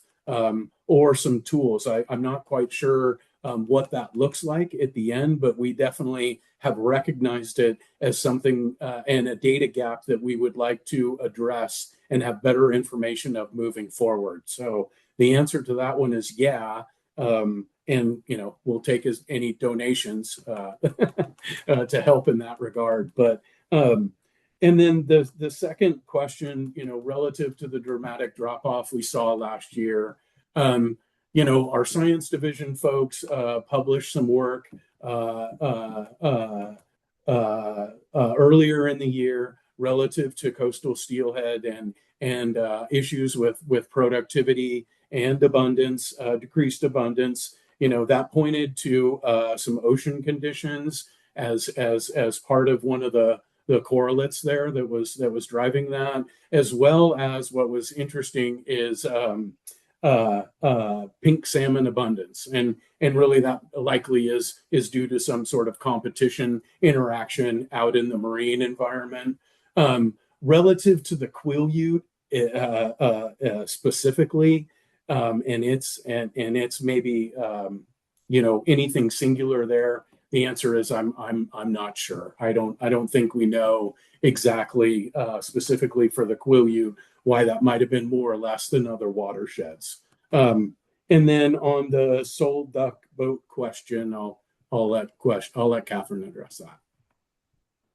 or some tools. I'm not quite sure what that looks like at the end, but we definitely have recognized it as something and a data gap that we would like to address and have better information of moving forward. So the answer to that one is yeah. and we'll take any donations to help in that regard. But and then the second question, relative to the dramatic drop off we saw last year, our science division folks published some work earlier in the year relative to coastal steelhead and issues with productivity and abundance, decreased abundance. That pointed to some ocean conditions as part of one of the correlates there that was driving that, as well as what was interesting is pink salmon abundance, and really that likely is due to some sort of competition interaction out in the marine environment. Relative to the quill specifically, and it's maybe anything singular there. The answer is I'm not sure. I don't think we know exactly specifically for the quill why that might have been more or less than other watersheds. And then on the sole duck boat question, I'll let Catherine address that.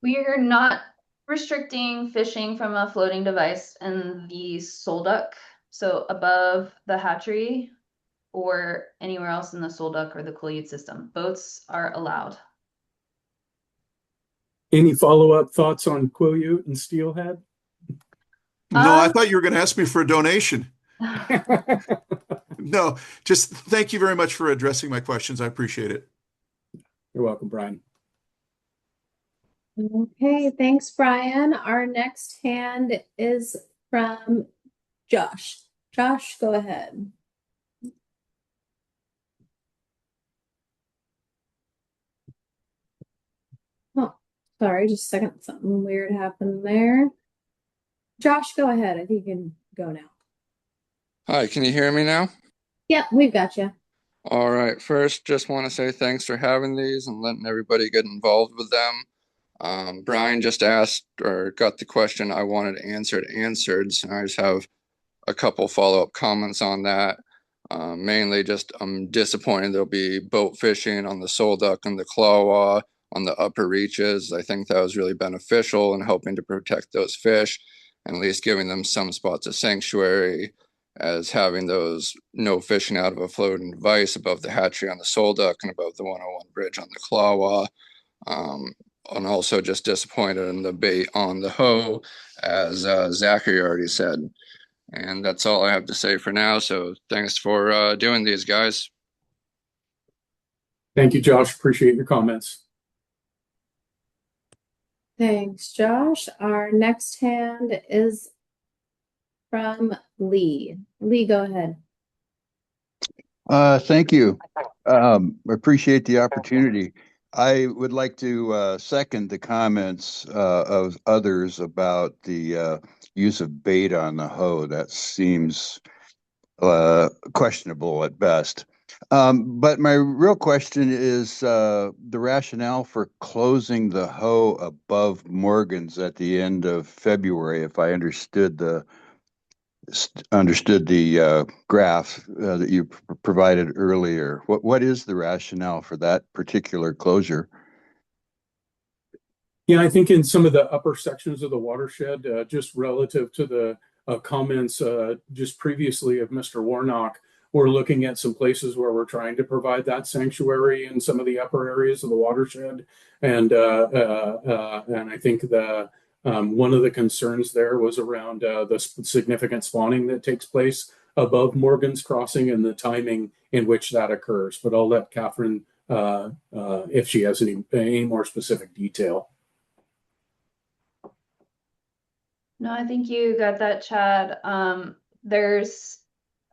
We are not restricting fishing from a floating device in the sole duck, so above the hatchery or anywhere else in the sole duck or the quill system. Boats are allowed. Any follow-up thoughts on quill and steelhead? No, I thought you were going to ask me for a donation. No, just thank you very much for addressing my questions. I appreciate it. You're welcome, Brian. Okay, thanks, Brian. Our next hand is from Josh. Josh, go ahead. Oh, sorry, just a second. Something weird happened there. Josh, go ahead. I think you can go now. Hi, can you hear me now? Yep, we've got you. All right. First, just want to say thanks for having these and letting everybody get involved with them. Brian just asked or got the question I wanted answered. So I just have a couple follow-up comments on that. Mainly just I'm disappointed there'll be boat fishing on the sole duck and the clawwa on the upper reaches. I think that was really beneficial in helping to protect those fish and at least giving them some spots of sanctuary, as having those no fishing out of a floating device above the hatchery on the sole duck and above the 101 bridge on the clawwa. And also just disappointed in the bait on the hoe, as Zachary already said. And that's all I have to say for now. So thanks for doing these, guys. Thank you, Josh. Appreciate your comments. Thanks, Josh. Our next hand is from Lee. Lee, go ahead. Thank you. Appreciate the opportunity. I would like to second the comments of others about the use of bait on the hoe. That seems questionable at best. But my real question is the rationale for closing the hoe above Morgan's at the end of February, if I understood the graph that you provided earlier. What is the rationale for that particular closure? Yeah, I think in some of the upper sections of the watershed, just relative to the comments just previously of Mr. Warnock, we're looking at some places where we're trying to provide that sanctuary in some of the upper areas of the watershed, and I think the one of the concerns there was around the significant spawning that takes place above Morgan's Crossing and the timing in which that occurs. But I'll let Catherine, if she has any more specific detail. No, I think you got that, Chad. There's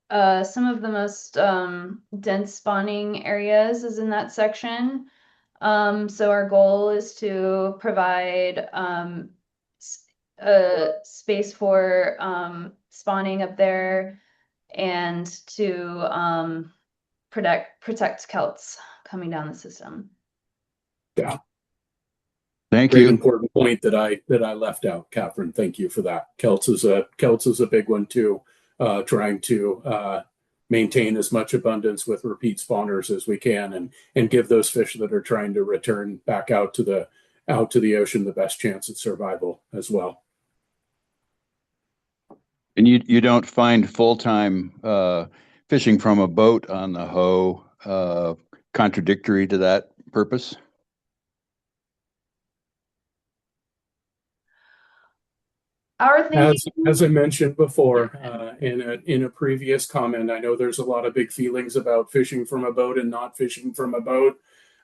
some of the most dense spawning areas is in that section. So our goal is to provide a space for spawning up there and to protect kelts coming down the system. Yeah. Thank Great you. Important point that I left out, Catherine. Thank you for that. Kelts is a big one too. Trying to maintain as much abundance with repeat spawners as we can, and give those fish that are trying to return back out to the ocean the best chance at survival as well. And you don't find full-time fishing from a boat on the Hoe contradictory to that purpose? Our thinking, as I mentioned before, in a previous comment, I know there's a lot of big feelings about fishing from a boat and not fishing from a boat,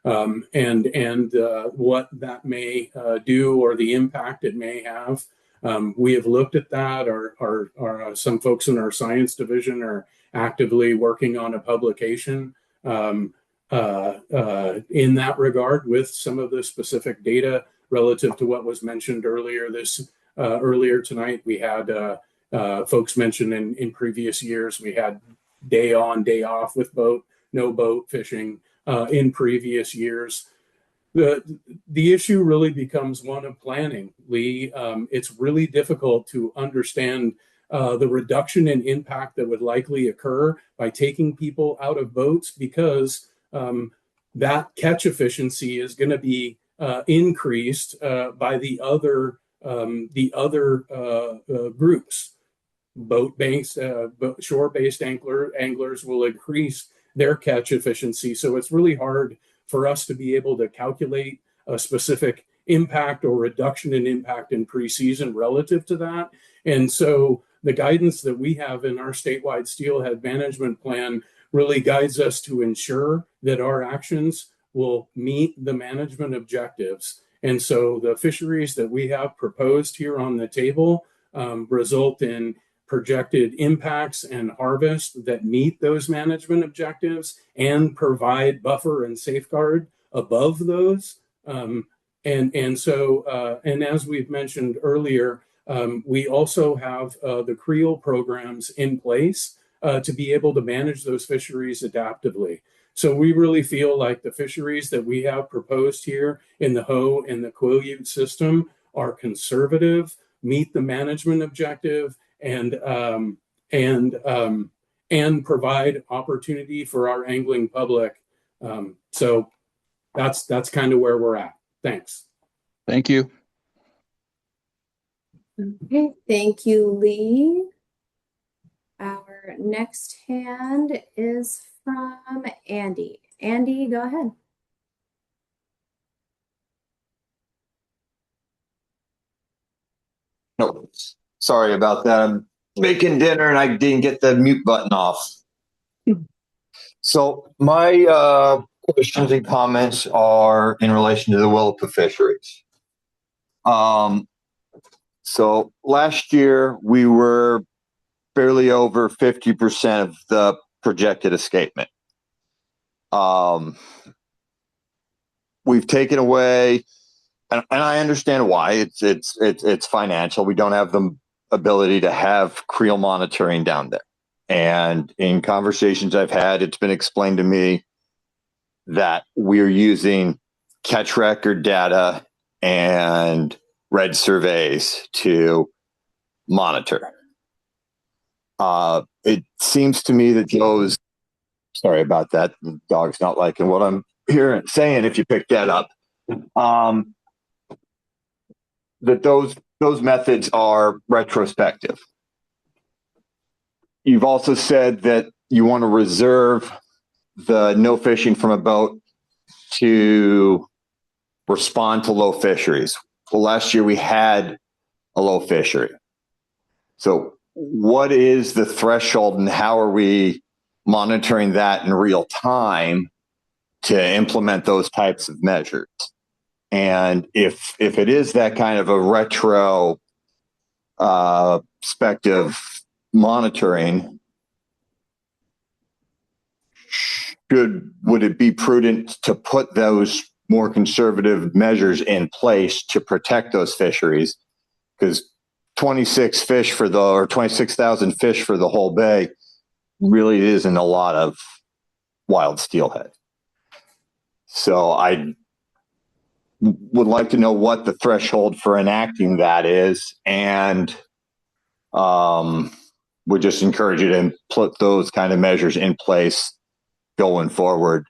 and what that may do or the impact it may have. We have looked at that. Some folks in our science division are actively working on a publication in that regard with some of the specific data relative to what was mentioned earlier tonight. We had folks mention in previous years, we had day on, day off with no boat fishing in previous years. The issue really becomes one of planning, Lee. It's really difficult to understand the reduction in impact that would likely occur by taking people out of boats, because that catch efficiency is going to be increased by the other groups. Boat-based, shore-based anglers will increase their catch efficiency. So it's really hard for us to be able to calculate a specific impact or reduction in impact in preseason relative to that. And so the guidance that we have in our statewide steelhead management plan really guides us to ensure that our actions will meet the management objectives. And so the fisheries that we have proposed here on the table result in projected impacts and harvest that meet those management objectives and provide buffer and safeguard above those. And as we've mentioned earlier, we also have the creel programs in place to be able to manage those fisheries adaptively. So we really feel like the fisheries that we have proposed here in the Hoe and the Quileute system are conservative, meet the management objective, and provide opportunity for our angling public. So that's kind of where we're at. Thanks. Thank you. Okay, thank you, Lee. Our next hand is from Andy. Andy, go ahead. No, sorry about that. I'm making dinner and I didn't get the mute button off. So my questions and comments are in relation to the Willapa fisheries. So last year we were barely over 50% of the projected escapement. We've taken away, and I understand why. It's financial. We don't have the ability to have creel monitoring down there. And in conversations I've had, it's been explained to me that we're using catch record data and red surveys to monitor. It seems to me that those, sorry about that, the dog's not liking what I'm saying if you pick that up, that those methods are retrospective. You've also said that you want to reserve the no fishing from a boat to respond to low fisheries. Well, last year we had a low fishery. So what is the threshold and how are we monitoring that in real time to implement those types of measures? And if it is that kind of a retrospective monitoring, would it be prudent to put those more conservative measures in place to protect those fisheries? Because 26,000 fish for the whole bay really isn't a lot of wild steelhead. So I would like to know what the threshold for enacting that is, and would just encourage you to put those kind of measures in place going forward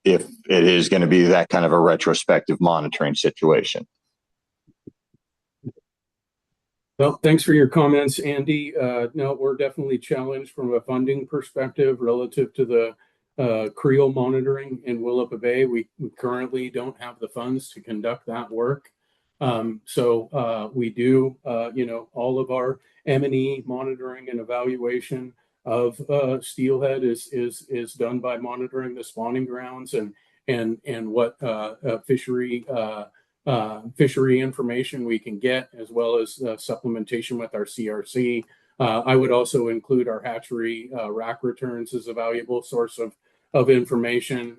if it is going to be that kind of a retrospective monitoring situation. Well, thanks for your comments, Andy. No, we're definitely challenged from a funding perspective relative to the creel monitoring in Willapa Bay. We currently don't have the funds to conduct that work. So we do, all of our M&E monitoring and evaluation of steelhead is done by monitoring the spawning grounds and what fishery information we can get, as well as supplementation with our CRC. I would also include our hatchery rack returns as a valuable source of information,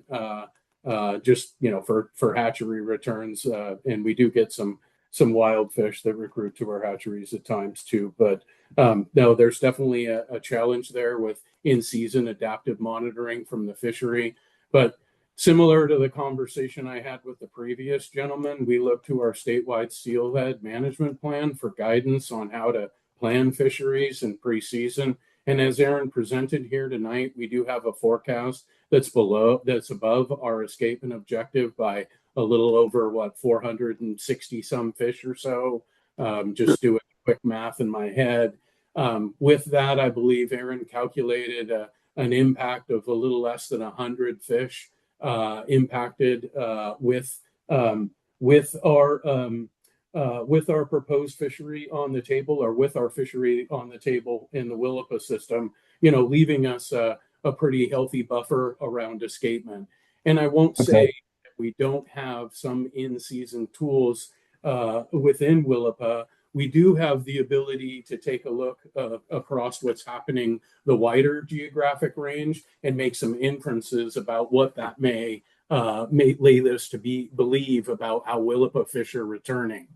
just for hatchery returns. And we do get some wild fish that recruit to our hatcheries at times too. But no, there's definitely a challenge there with in-season adaptive monitoring from the fishery. But similar to the conversation I had with the previous gentleman, we look to our statewide steelhead management plan for guidance on how to plan fisheries in pre-season. And as Aaron presented here tonight, we do have a forecast that's above our escapement objective by a little over 460 some fish or so. Just doing quick math in my head. With that, I believe Aaron calculated an impact of a little less than 100 fish impacted with our proposed fishery on the table, or with our fishery on the table in the Willapa system, leaving us a pretty healthy buffer around escapement. And I won't say that we don't have some in-season tools within Willapa. We do have the ability to take a look across what's happening, the wider geographic range, and make some inferences about what that may lead us to believe about how Willapa fish are returning.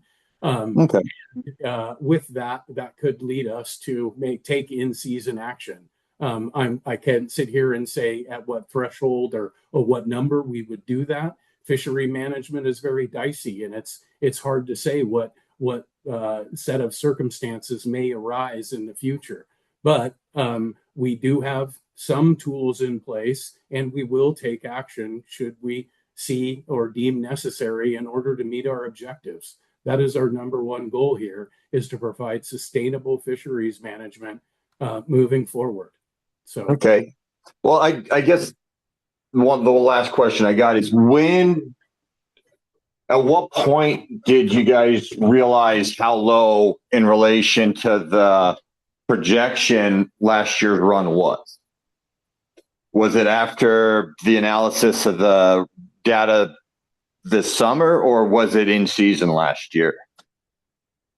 With that could lead us to take in-season action. I can't sit here and say at what threshold or what number we would do that. Fishery management is very dicey, and it's hard to say what set of circumstances may arise in the future. But we do have some tools in place, and we will take action should we see or deem necessary in order to meet our objectives. That is our number one goal here, is to provide sustainable fisheries management moving forward. So okay. Well, I guess the last question I got is at what point did you guys realize how low in relation to the projection last year's run was? Was it after the analysis of the data this summer, or was it in season last year?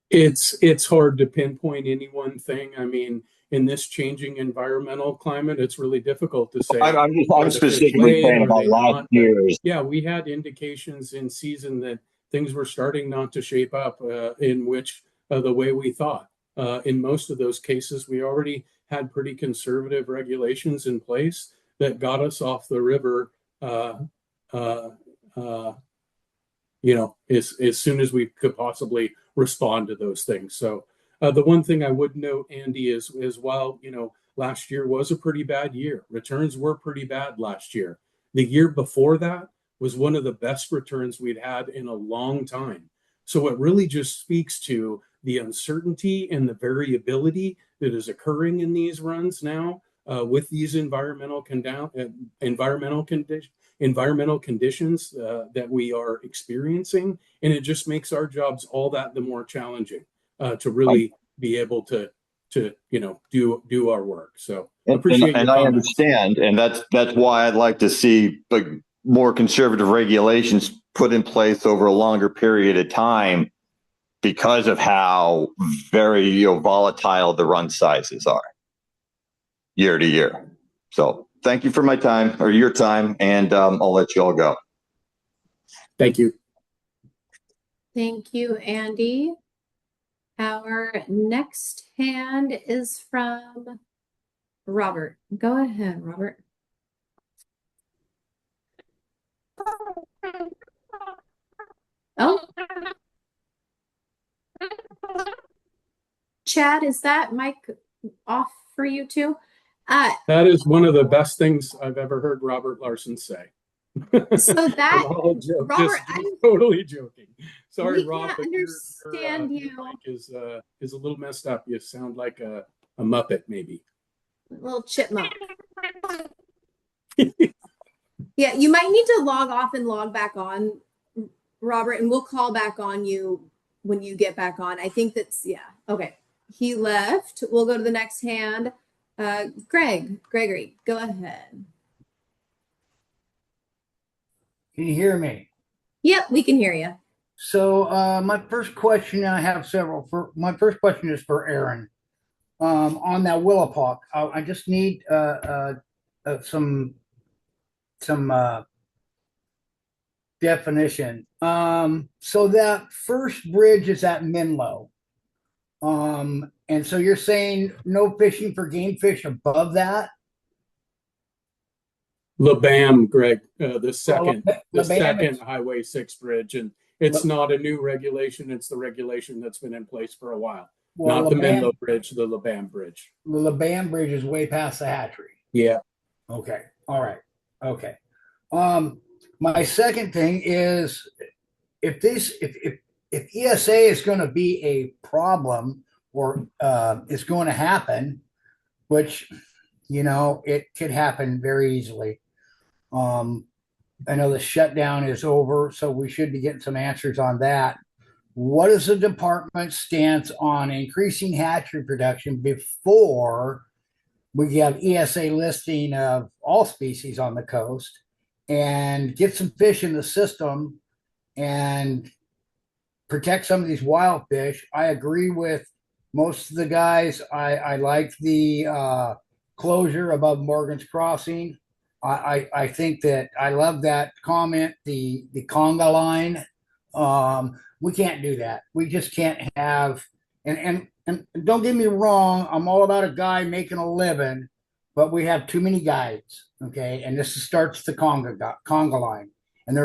It's hard to pinpoint any one thing. I mean, in this changing environmental climate, it's really difficult to say. I'm specifically saying about last year's. Yeah, we had indications in season that things were starting not to shape up in which the way we thought. In most of those cases, we already had pretty conservative regulations in place that got us off the river as soon as we could possibly respond to those things. So the one thing I would note, Andy, is while, last year was a pretty bad year. Returns were pretty bad last year. The year before that was one of the best returns we'd had in a long time. So it really just speaks to the uncertainty and the variability that is occurring in these runs now with these environmental conditions that we are experiencing. And it just makes our jobs all that the more challenging to really be able to do our work. So appreciate your comments. I understand, and that's why I'd like to see more conservative regulations put in place over a longer period of time, because of how very volatile the run sizes are year to year. So thank you for your time, and I'll let you all go. Thank you. Thank you, Andy. Our next hand is from Robert. Go ahead, Robert. Oh. Chad, is that mic off for you two. That is one of the best things I've ever heard Robert Larson say. So that, All joke, Robert, just totally joking. Sorry, we Rob, can't but understand your you. mic is a little messed up. You sound like a Muppet, maybe. A little chipmunk. Yeah, you might need to log off and log back on, Robert, and we'll call back on you when you get back on. I think that's, yeah. Okay. He left. We'll go to the next hand. Gregory, go ahead. Can you hear me? Yep, we can hear you. So my first question, I have several. My first question is for Aaron. On that Willowpock, I just need some definition. So that first bridge is at Menlo. And so you're saying no fishing for game fish above that? LeBam, Greg, the second LeBam Highway 6 bridge, and it's not a new regulation. It's the regulation that's been in place for a while. Well, not the Menlo Bridge, the LeBam Bridge. The LeBam Bridge is way past the hatchery. Yeah. Okay. All right. Okay. My second thing is if ESA is going to be a problem or is going to happen, which it could happen very easily. I know the shutdown is over, so we should be getting some answers on that. What is the department's stance on increasing hatchery production before we have ESA listing of all species on the coast and get some fish in the system and protect some of these wild fish? I agree with most of the guys. I like the closure above Morgan's Crossing. I think that I love that comment, the conga line. We can't do that. We just can't have, and don't get me wrong, I'm all about a guy making a living, but we have too many guides. Okay. And this starts the conga line. And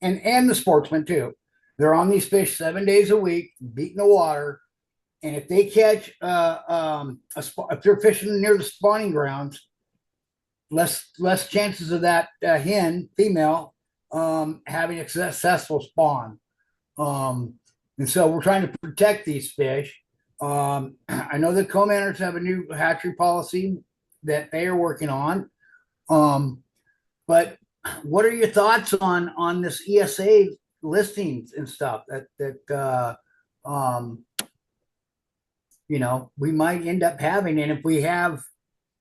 and the sportsmen too. They're on these fish 7 days a week, beating the water. And if they catch if they're fishing near the spawning grounds, less chances of that female having a successful spawn. And so we're trying to protect these fish. I know the co-managers have a new hatchery policy that they are working on. But what are your thoughts on this ESA listings and stuff that we might end up having? And if we have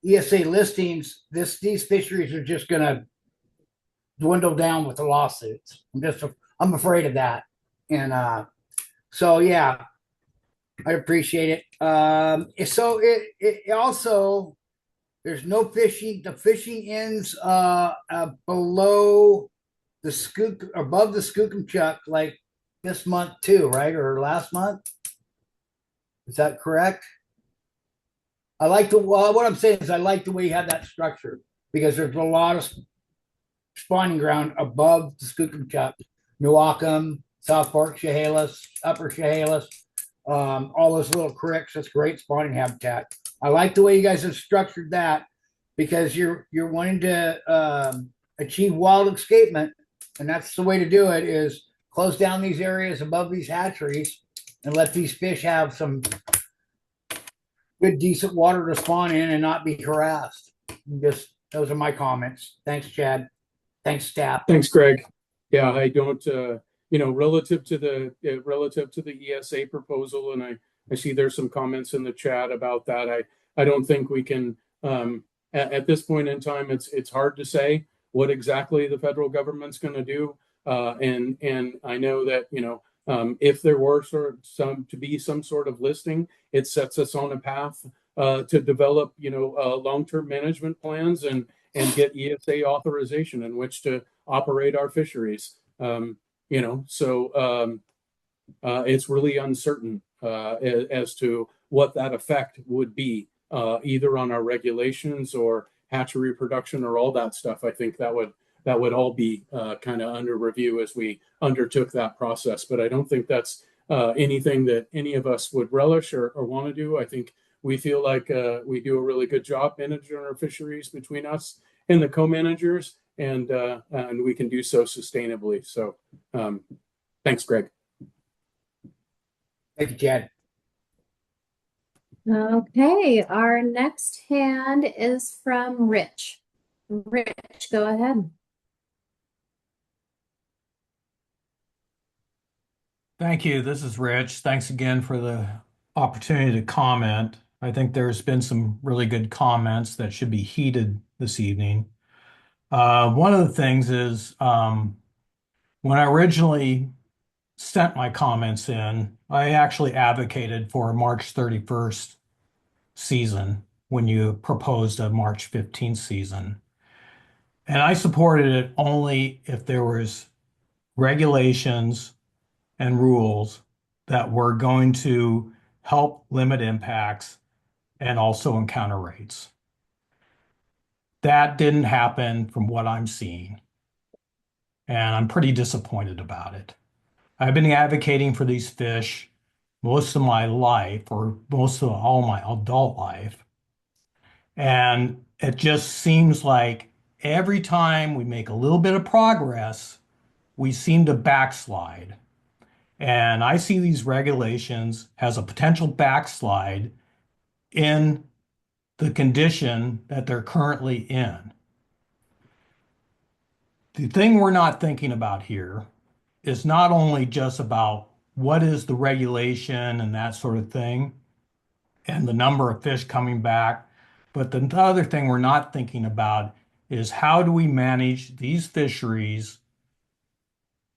ESA listings, these fisheries are just going to dwindle down with the lawsuits. I'm afraid of that. And so yeah, I appreciate it. So it also, there's no fishing. The fishing ends below the above the Skookumchuck, like this month too, right? Or last month? Is that correct? What I'm saying is I like the way you have that structure, because there's a lot of spawning ground above the Skookumchuck, Newaukum, South Fork, Chehalis, Upper Chehalis, all those little creeks. That's great spawning habitat. I like the way you guys have structured that, because you're wanting to achieve wild escapement, and that's the way to do it, is close down these areas above these hatcheries and let these fish have some good, decent water to spawn in and not be harassed. Those are my comments. Thanks, Chad. Thanks, staff. Thanks, Greg. Yeah, I don't, relative to the ESA proposal, and I see there's some comments in the chat about that. I don't think we can, at this point in time, it's hard to say what exactly the federal government's going to do. And I know that, if there were some sort of listing, it sets us on a path to develop, long-term management plans and get ESA authorization in which to operate our fisheries. It's really uncertain as to what that effect would be, either on our regulations or hatchery production or all that stuff. I think that would all be kind of under review as we undertook that process. But I don't think that's anything that any of us would relish or want to do. I think we feel like we do a really good job managing our fisheries between us and the co-managers, and we can do so sustainably. So thanks, Greg. Thank you, Chad. Okay, our next hand is from Rich. Rich, go ahead. Thank you. This is Rich. Thanks again for the opportunity to comment. I think there's been some really good comments that should be heeded this evening. One of the things is when I originally sent my comments in, I actually advocated for a March 31st season when you proposed a March 15th season. And I supported it only if there was regulations and rules that were going to help limit impacts and also encounter rates. That didn't happen from what I'm seeing, and I'm pretty disappointed about it. I've been advocating for these fish most of my life, or most of all my adult life, and it just seems like every time we make a little bit of progress, we seem to backslide. And I see these regulations as a potential backslide in the condition that they're currently in. The thing we're not thinking about here is not only just about what is the regulation and that sort of thing, and the number of fish coming back, but the other thing we're not thinking about is how do we manage these fisheries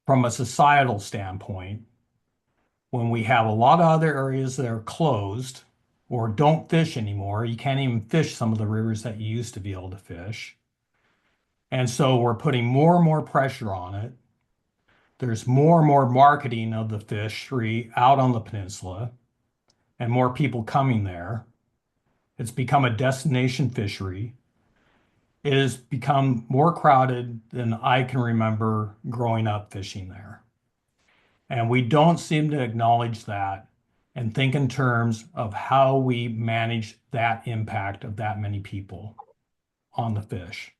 from a societal standpoint when we have a lot of other areas that are closed or don't fish anymore. You can't even fish some of the rivers that you used to be able to fish. And so we're putting more and more pressure on it. There's more and more marketing of the fishery out on the peninsula and more people coming there. It's become a destination fishery. It has become more crowded than I can remember growing up fishing there. And we don't seem to acknowledge that and think in terms of how we manage that impact of that many people on the fish.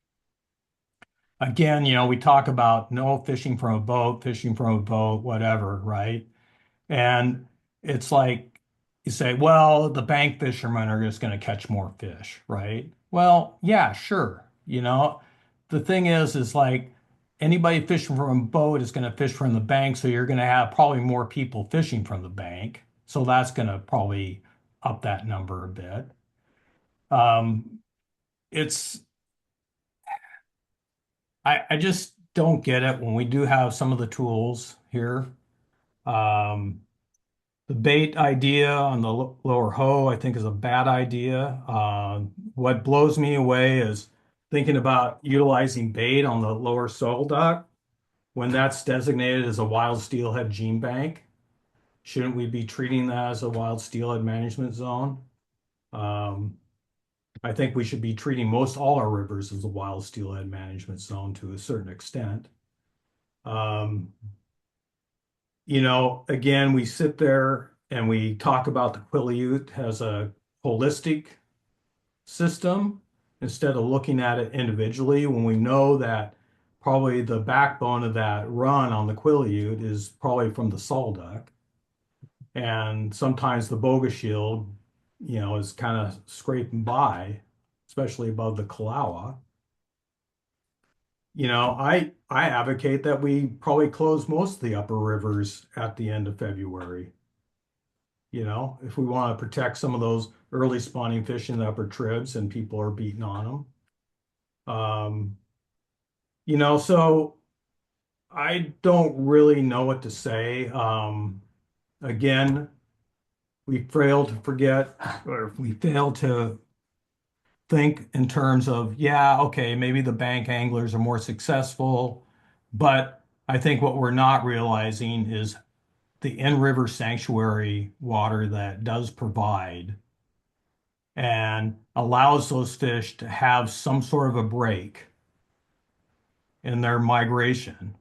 Again, we talk about no fishing from a boat, whatever, right? And it's like you say, well, the bank fishermen are just going to catch more fish, right? Well, yeah, sure. The thing is like anybody fishing from a boat is going to fish from the bank, so you're going to have probably more people fishing from the bank. So that's going to probably up that number a bit. It's I just don't get it when we do have some of the tools here. Um, the bait idea on the lower hoe, I think, is a bad idea. What blows me away is thinking about utilizing bait on the lower soil duct when that's designated as a wild steelhead gene bank. Shouldn't we be treating that as a wild steelhead management zone? I think we should be treating most all our rivers as a wild steelhead management zone to a certain extent. Um, again, we sit there and we talk about the Quileute as a holistic system instead of looking at it individually when we know that probably the backbone of that run on the Quileute is probably from the Salduck. And sometimes the bogus shield, is kind of scraping by, especially above the Kalawa. I advocate that we probably close most of the upper rivers at the end of February. If we want to protect some of those early spawning fish in the upper tribs and people are beating on them. So I don't really know what to say. Again, we fail to forget, or we fail to think in terms of, yeah, okay, maybe the bank anglers are more successful, but I think what we're not realizing is the in-river sanctuary water that does provide and allows those fish to have some sort of a break in their migration.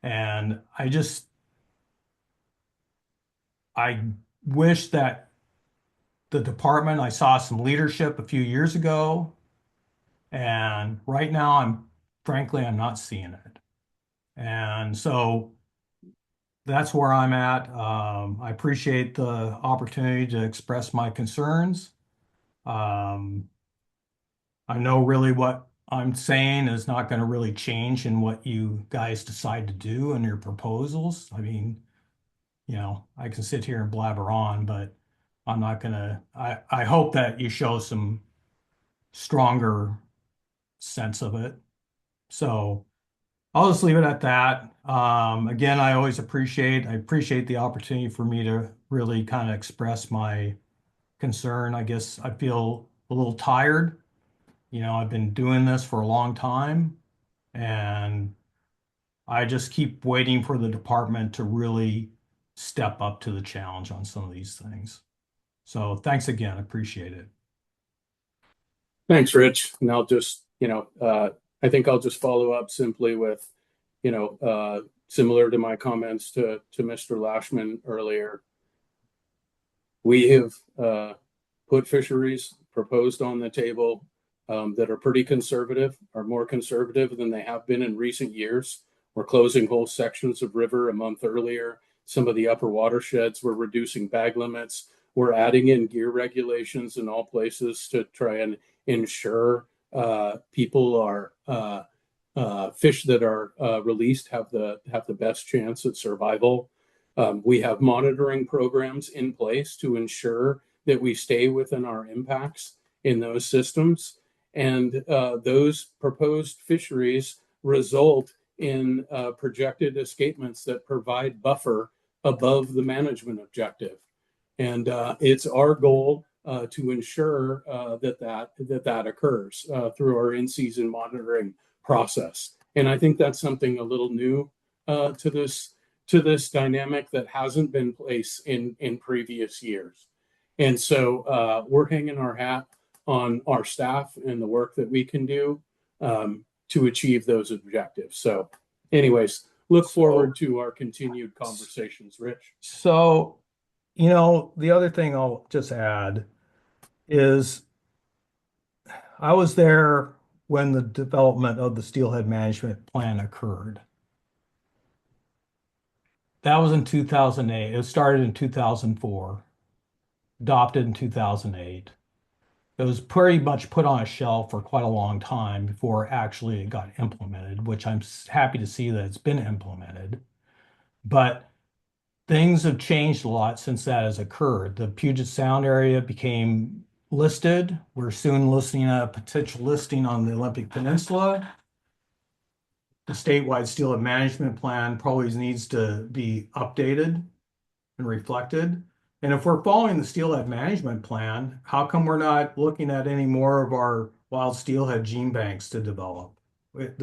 And I wish that the department. I saw some leadership a few years ago, and right now frankly, I'm not seeing it. And so that's where I'm at. I appreciate the opportunity to express my concerns. Um, I know really what I'm saying is not going to really change in what you guys decide to do in your proposals. I mean, I can sit here and blabber on, but I'm not gonna, I hope that you show some stronger sense of it. So I'll just leave it at that. Again, I appreciate the opportunity for me to really kind of express my concern. I guess I feel a little tired. I've been doing this for a long time, and I just keep waiting for the department to really step up to the challenge on some of these things. So thanks again. Appreciate it. Thanks, Rich. And I'll just, I think I'll just follow up simply with, similar to my comments to Mr. Lashman earlier. We have put fisheries proposed on the table that are pretty conservative, are more conservative than they have been in recent years. We're closing whole sections of river a month earlier. Some of the upper watersheds, we're reducing bag limits. We're adding in gear regulations in all places to try and ensure people are fish that are released have the best chance at survival. We have monitoring programs in place to ensure that we stay within our impacts in those systems. And those proposed fisheries result in projected escapements that provide buffer above the management objective. And it's our goal to ensure that occurs through our in-season monitoring process. And I think that's something a little new to this dynamic that hasn't been placed in previous years. And so we're hanging our hat on our staff and the work that we can do to achieve those objectives. So anyways, look forward to our continued conversations, Rich. So, the other thing I'll just add is I was there when the development of the steelhead management plan occurred. That was in 2008. It started in 2004, adopted in 2008. It was pretty much put on a shelf for quite a long time before actually it got implemented, which I'm happy to see that it's been implemented. But things have changed a lot since that has occurred. The Puget Sound area became listed. We're soon listing a potential listing on the Olympic Peninsula. The statewide steelhead management plan probably needs to be updated and reflected. And if we're following the steelhead management plan, how come we're not looking at any more of our wild steelhead gene banks to develop?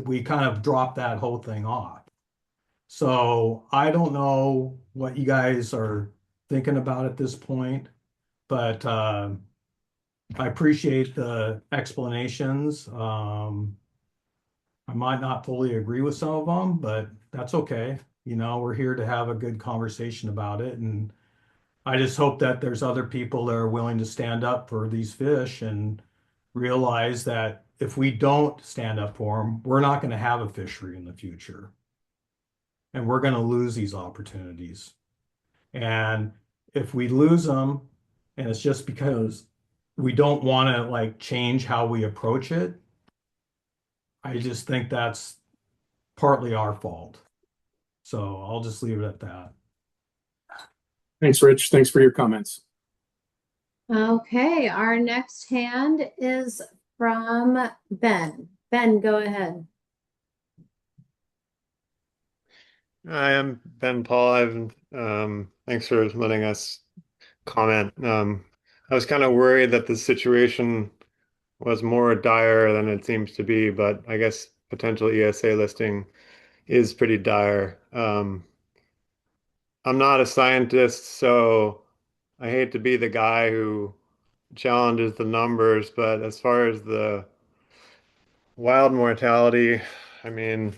We kind of dropped that whole thing off. So I don't know what you guys are thinking about at this point, but I appreciate the explanations. I might not fully agree with some of them, but that's okay. We're here to have a good conversation about it. And I just hope that there's other people that are willing to stand up for these fish and realize that if we don't stand up for them, we're not going to have a fishery in the future. And we're going to lose these opportunities. And if we lose them, and it's just because we don't want to change how we approach it, I just think that's partly our fault. So I'll just leave it at that. Thanks, Rich. Thanks for your comments. Okay, our next hand is from Ben. Ben, go ahead. Hi, I'm Ben Paul. Thanks for letting us comment. I was kind of worried that the situation was more dire than it seems to be, but I guess potential ESA listing is pretty dire. I'm not a scientist, so I hate to be the guy who challenges the numbers, but as far as the wild mortality, I mean,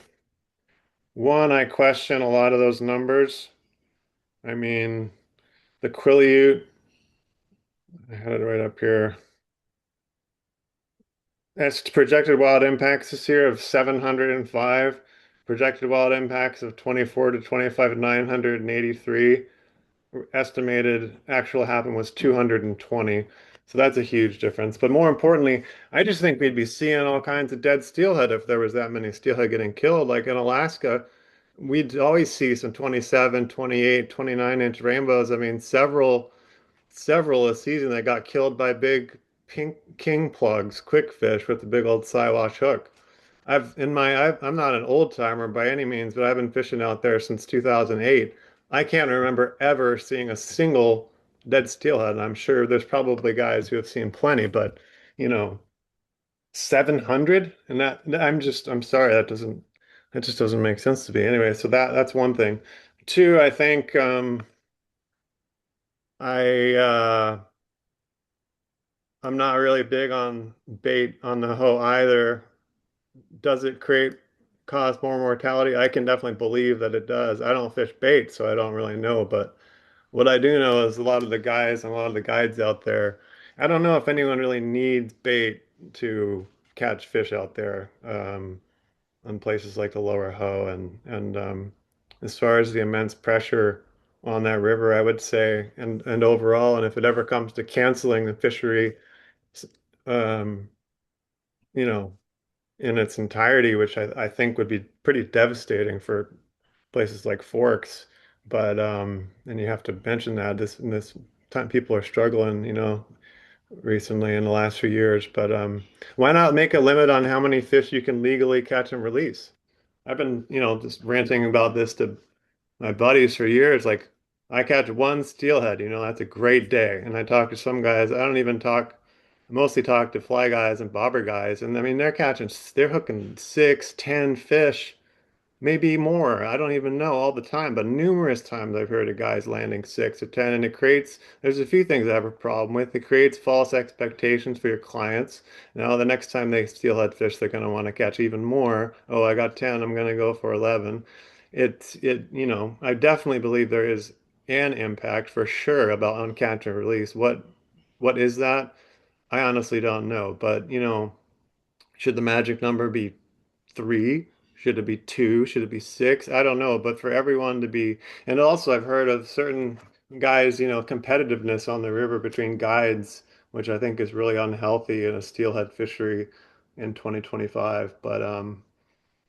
one, I question a lot of those numbers. I mean, the Quileute I had it right up here. That's projected wild impacts this year of 705, projected wild impacts of 24 to 25, 983. Estimated actual happen was 220. So that's a huge difference. But more importantly, I just think we'd be seeing all kinds of dead steelhead if there was that many steelhead getting killed. Like in Alaska, we'd always see some 27, 28, 29-inch rainbows. I mean, several a season that got killed by big pink king plugs, quick fish with the big old Siwash hook. I'm not an old timer by any means, but I've been fishing out there since 2008. I can't remember ever seeing a single dead steelhead. And I'm sure there's probably guys who have seen plenty, but you know, 700 and I'm sorry, that just doesn't make sense to me. Anyway, so that's one thing. Two, I think I I'm not really big on bait on the hoe either. Does it cause more mortality? I can definitely believe that it does. I don't fish bait, so I don't really know. But what I do know is a lot of the guys and a lot of the guides out there, I don't know if anyone really needs bait to catch fish out there on places like the Lower Hoe. And as far as the immense pressure on that river, I would say, and overall, and if it ever comes to canceling the fishery, um, you know, in its entirety, which I think would be pretty devastating for places like Forks. But and you have to mention that this time people are struggling, recently in the last few years. But why not make a limit on how many fish you can legally catch and release? I've been, just ranting about this to my buddies for years. Like, I catch one steelhead, that's a great day. And I talk to some guys, I don't even talk, I mostly talk to fly guys and bobber guys. And I mean, they're hooking 6, 10 fish, maybe more. I don't even know all the time, but numerous times I've heard of guys landing 6 or 10. And there's a few things I have a problem with. It creates false expectations for your clients. Now, the next time they steelhead fish, they're going to want to catch even more. Oh, I got 10, I'm going to go for 11. I definitely believe there is an impact for sure about uncatch and release. What is that? I honestly don't know, but should the magic number be 3? Should it be 2? Should it be 6? I don't know, but for everyone to be, and also I've heard of certain guys, competitiveness on the river between guides, which I think is really unhealthy in a steelhead fishery in 2025. But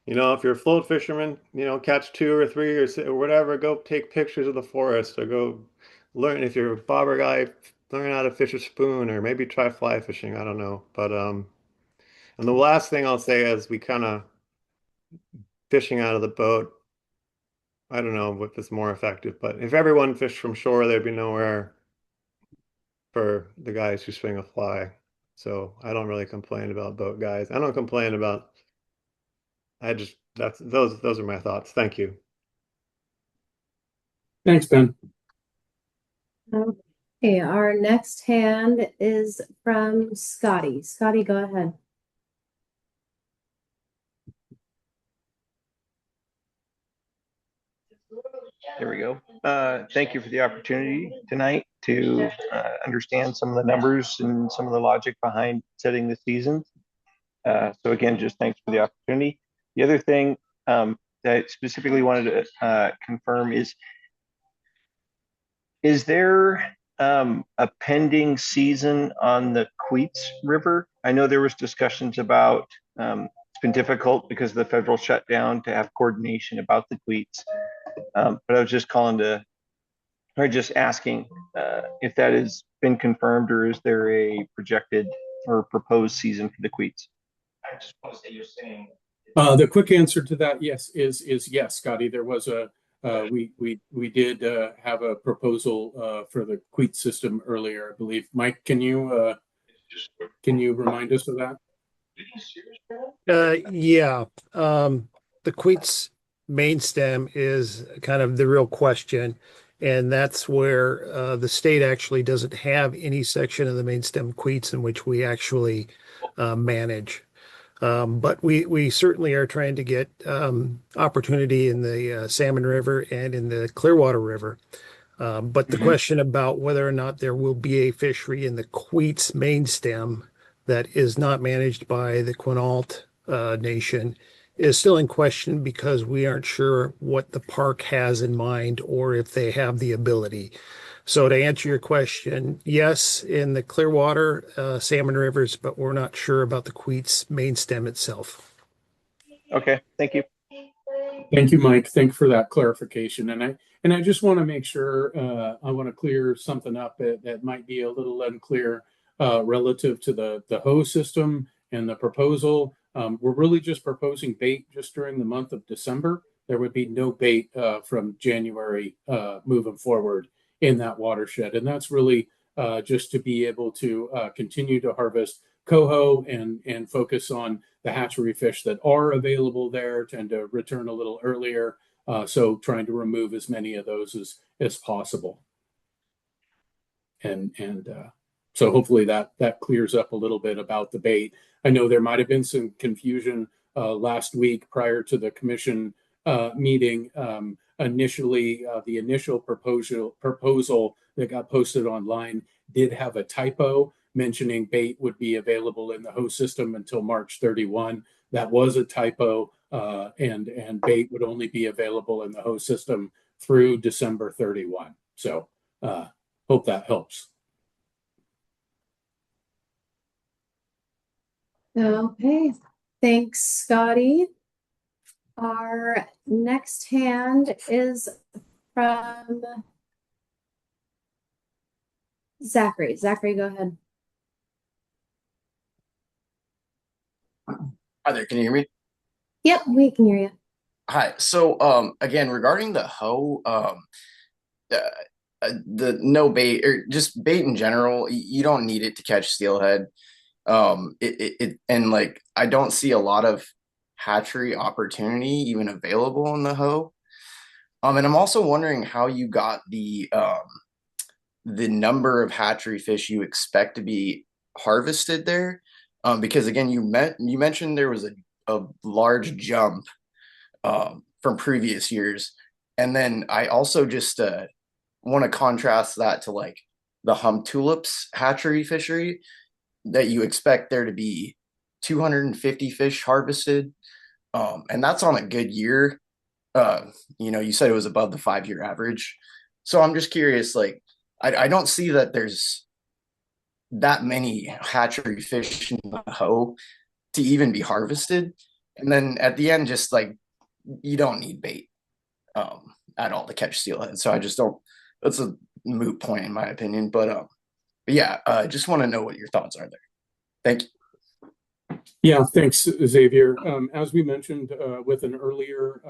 if you're a float fisherman, catch 2 or 3 or whatever, go take pictures of the forest or go learn. If you're a bobber guy, learn how to fish a spoon or maybe try fly fishing. I don't know. But and the last thing I'll say is we kind of fishing out of the boat. I don't know if it's more effective, but if everyone fished from shore, there'd be nowhere for the guys who swing a fly. So I don't really complain about boat guys. I don't complain about, I just, those are my thoughts. Thank you. Thanks, Ben. Okay, our next hand is from Scotty. Scotty, go ahead. There we go. Thank you for the opportunity tonight to understand some of the numbers and some of the logic behind setting the seasons. So again, just thanks for the opportunity. The other thing that I specifically wanted to confirm is there a pending season on the Queets River? I know there was discussions about it's been difficult because of the federal shutdown to have coordination about the Queets. But I was just just asking if that has been confirmed or is there a projected or proposed season for the Queets? I just want to say you're saying the quick answer to that, yes, is yes, Scotty. There was we did have a proposal for the Queet system earlier, I believe. Mike, can you remind us of that? Yeah. The Queets main stem is kind of the real question. And that's where the state actually doesn't have any section of the main stem Queets in which we actually manage. But we certainly are trying to get opportunity in the Salmon River and in the Clearwater River. But the question about whether or not there will be a fishery in the Queets main stem that is not managed by the Quinault Nation is still in question because we aren't sure what the park has in mind or if they have the ability. So to answer your question, yes, in the Clearwater salmon rivers, but we're not sure about the Queets main stem itself. Okay, thank you. Thank you, Mike. Thank you for that clarification. And I just want to make sure I want to clear something up that might be a little unclear relative to the hose system and the proposal. We're really just proposing bait just during the month of December. There would be no bait from January moving forward in that watershed. And that's really just to be able to continue to harvest coho and focus on the hatchery fish that are available there, tend to return a little earlier. So trying to remove as many of those as possible. And so hopefully that clears up a little bit about the bait. I know there might have been some confusion last week prior to the commission meeting. Initially, the initial proposal that got posted online did have a typo mentioning bait would be available in the host system until March 31. That was a typo, and bait would only be available in the host system through December 31. So hope that helps. Okay, thanks, Scotty. Our next hand is from Zachary. Zachary, go ahead. Hi there, can you hear me? Yep, we can hear you. Hi. So again, regarding the hoe, the no bait or just bait in general, you don't need it to catch steelhead. And like I don't see a lot of hatchery opportunity even available in the hoe. And I'm also wondering how you got the number of hatchery fish you expect to be harvested there. Because again, you mentioned there was a large jump from previous years. And then I also just want to contrast that to like the hump tulips hatchery fishery that you expect there to be 250 fish harvested. And that's on a good year. You said it was above the 5-year average. So I'm just curious, like, I don't see that there's that many hatchery fish in the hoe to even be harvested. And then at the end, just like you don't need bait at all to catch steelhead. So I just don't. That's a moot point in my opinion. But yeah, just want to know what your thoughts are there. Thank you. Yeah, thanks, Xavier. As we mentioned with an earlier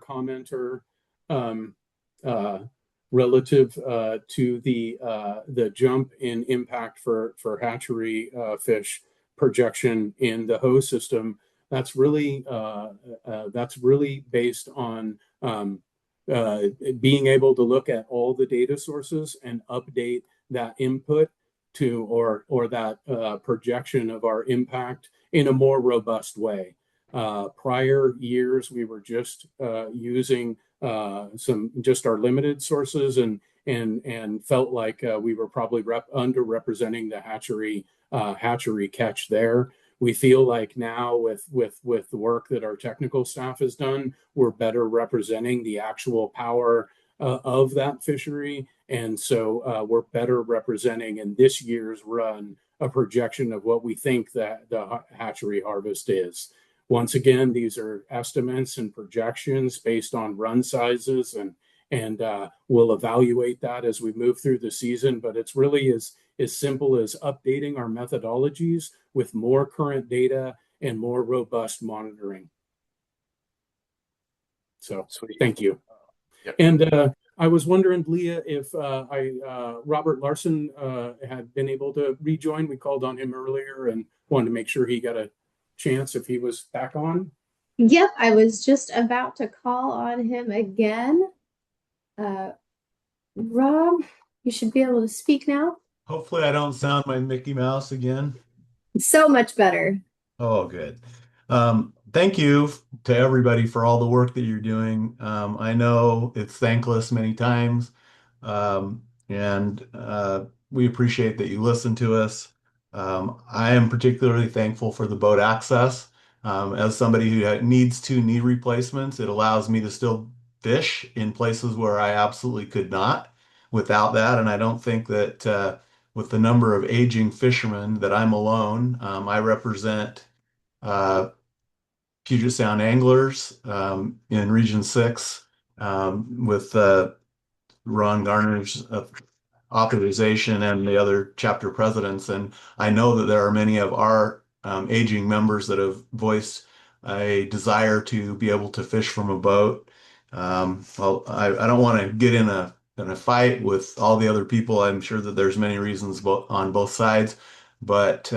commenter relative to the jump in impact for hatchery fish projection in the hose system, that's really based on being able to look at all the data sources and update that input to or that projection of our impact in a more robust way. Prior years, we were just using just our limited sources and felt like we were probably underrepresenting the hatchery catch there. We feel like now with the work that our technical staff has done, we're better representing the actual power of that fishery. And so we're better representing in this year's run a projection of what we think that the hatchery harvest is. Once again, these are estimates and projections based on run sizes, and we'll evaluate that as we move through the season. But it's really as simple as updating our methodologies with more current data and more robust monitoring. So thank you. Yep. And I was wondering, Leah, if Robert Larson had been able to rejoin. We called on him earlier and wanted to make sure he got a chance if he was back on. Yep, I was just about to call on him again. Rob, you should be able to speak now. Hopefully I don't sound my Mickey Mouse again. So much better. Oh, good. thank you to everybody for all the work that you're doing. I know it's thankless many times, and we appreciate that you listen to us. I am particularly thankful for the boat access. As somebody who needs two knee replacements, it allows me to still fish in places where I absolutely could not without that. And I don't think that with the number of aging fishermen that I'm alone, I represent. Puget Sound anglers in Region 6 with Ron Garner's authorization and the other chapter presidents. And I know that there are many of our aging members that have voiced a desire to be able to fish from a boat. Well, I don't want to get in a fight with all the other people. I'm sure that there's many reasons on both sides, but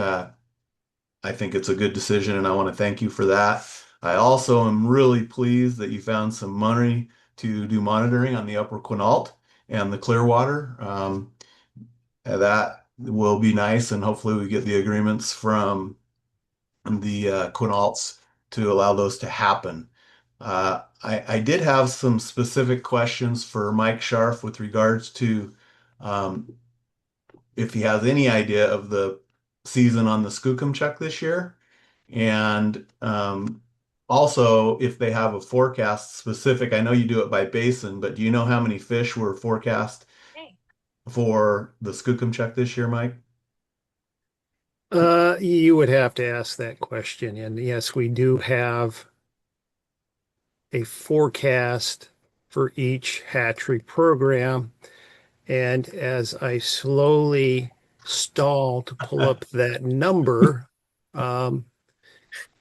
I think it's a good decision, and I want to thank you for that. I also am really pleased that you found some money to do monitoring on the Upper Quinault and the Clearwater. That will be nice, and hopefully we get the agreements from the Quinaults to allow those to happen. I did have some specific questions for Mike Scharf with regards to um, if he has any idea of the season on the Skookumchuck this year. And also, if they have a forecast specific, I know you do it by basin, but do you know how many fish were forecast for the Skookumchuck this year, Mike? You would have to ask that question. And yes, we do have a forecast for each hatchery program. And as I slowly stall to pull up that number,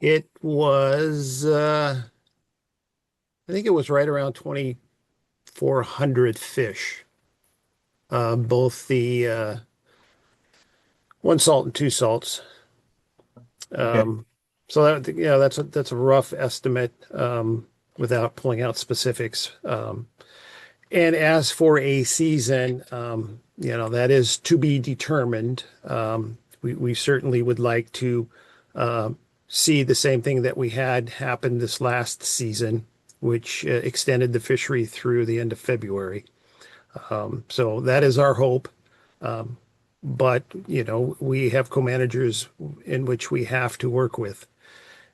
it was, I think it was right around 2,400 fish, both the one salt and two salts. Okay. So that, that's a rough estimate, without pulling out specifics. And as for a season, that is to be determined. We certainly would like to see the same thing that we had happen this last season, which extended the fishery through the end of February. So that is our hope. But, we have co-managers in which we have to work with.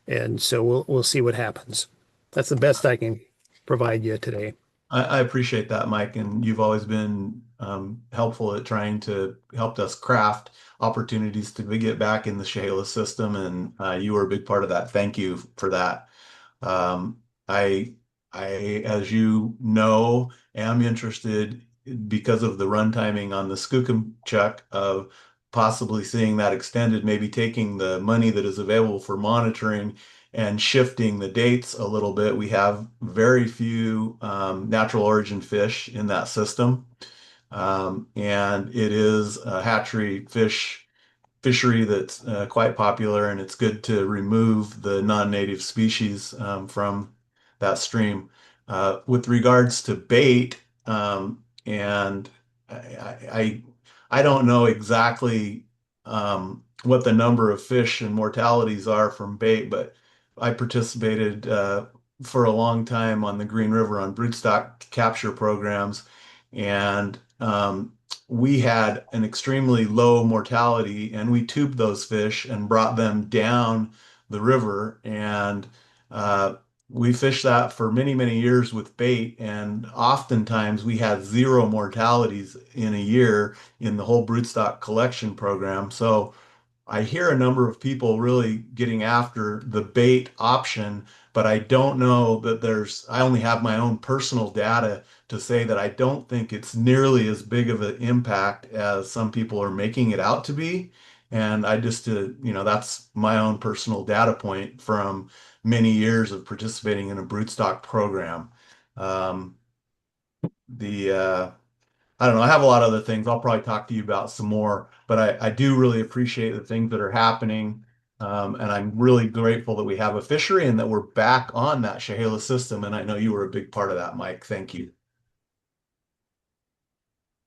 And so we'll see what happens. That's the best I can provide you today. I appreciate that, Mike, and you've always been helpful at trying to help us craft opportunities to get back in the Chehalis system, and you were a big part of that. Thank you for that. Um, I, as you know, am interested because of the run timing on the Skookumchuck of possibly seeing that extended, maybe taking the money that is available for monitoring and shifting the dates a little bit. We have very few natural origin fish in that system. And it is a hatchery fishery that's quite popular, and it's good to remove the non-native species from that stream. With regards to bait, and I, I don't know exactly what the number of fish and mortalities are from bait, but I participated for a long time on the Green River on broodstock capture programs, and we had an extremely low mortality, and we tubed those fish and brought them down the river. And we fished that for many, many years with bait. And oftentimes we had zero mortalities in a year in the whole broodstock collection program. So I hear a number of people really getting after the bait option, but I don't know that I only have my own personal data to say that I don't think it's nearly as big of an impact as some people are making it out to be. And I just, that's my own personal data point from many years of participating in a broodstock program. Um, the, I don't know. I have a lot of other things. I'll probably talk to you about some more, but I do really appreciate the things that are happening. And I'm really grateful that we have a fishery and that we're back on that Chehalis system. And I know you were a big part of that, Mike. Thank you.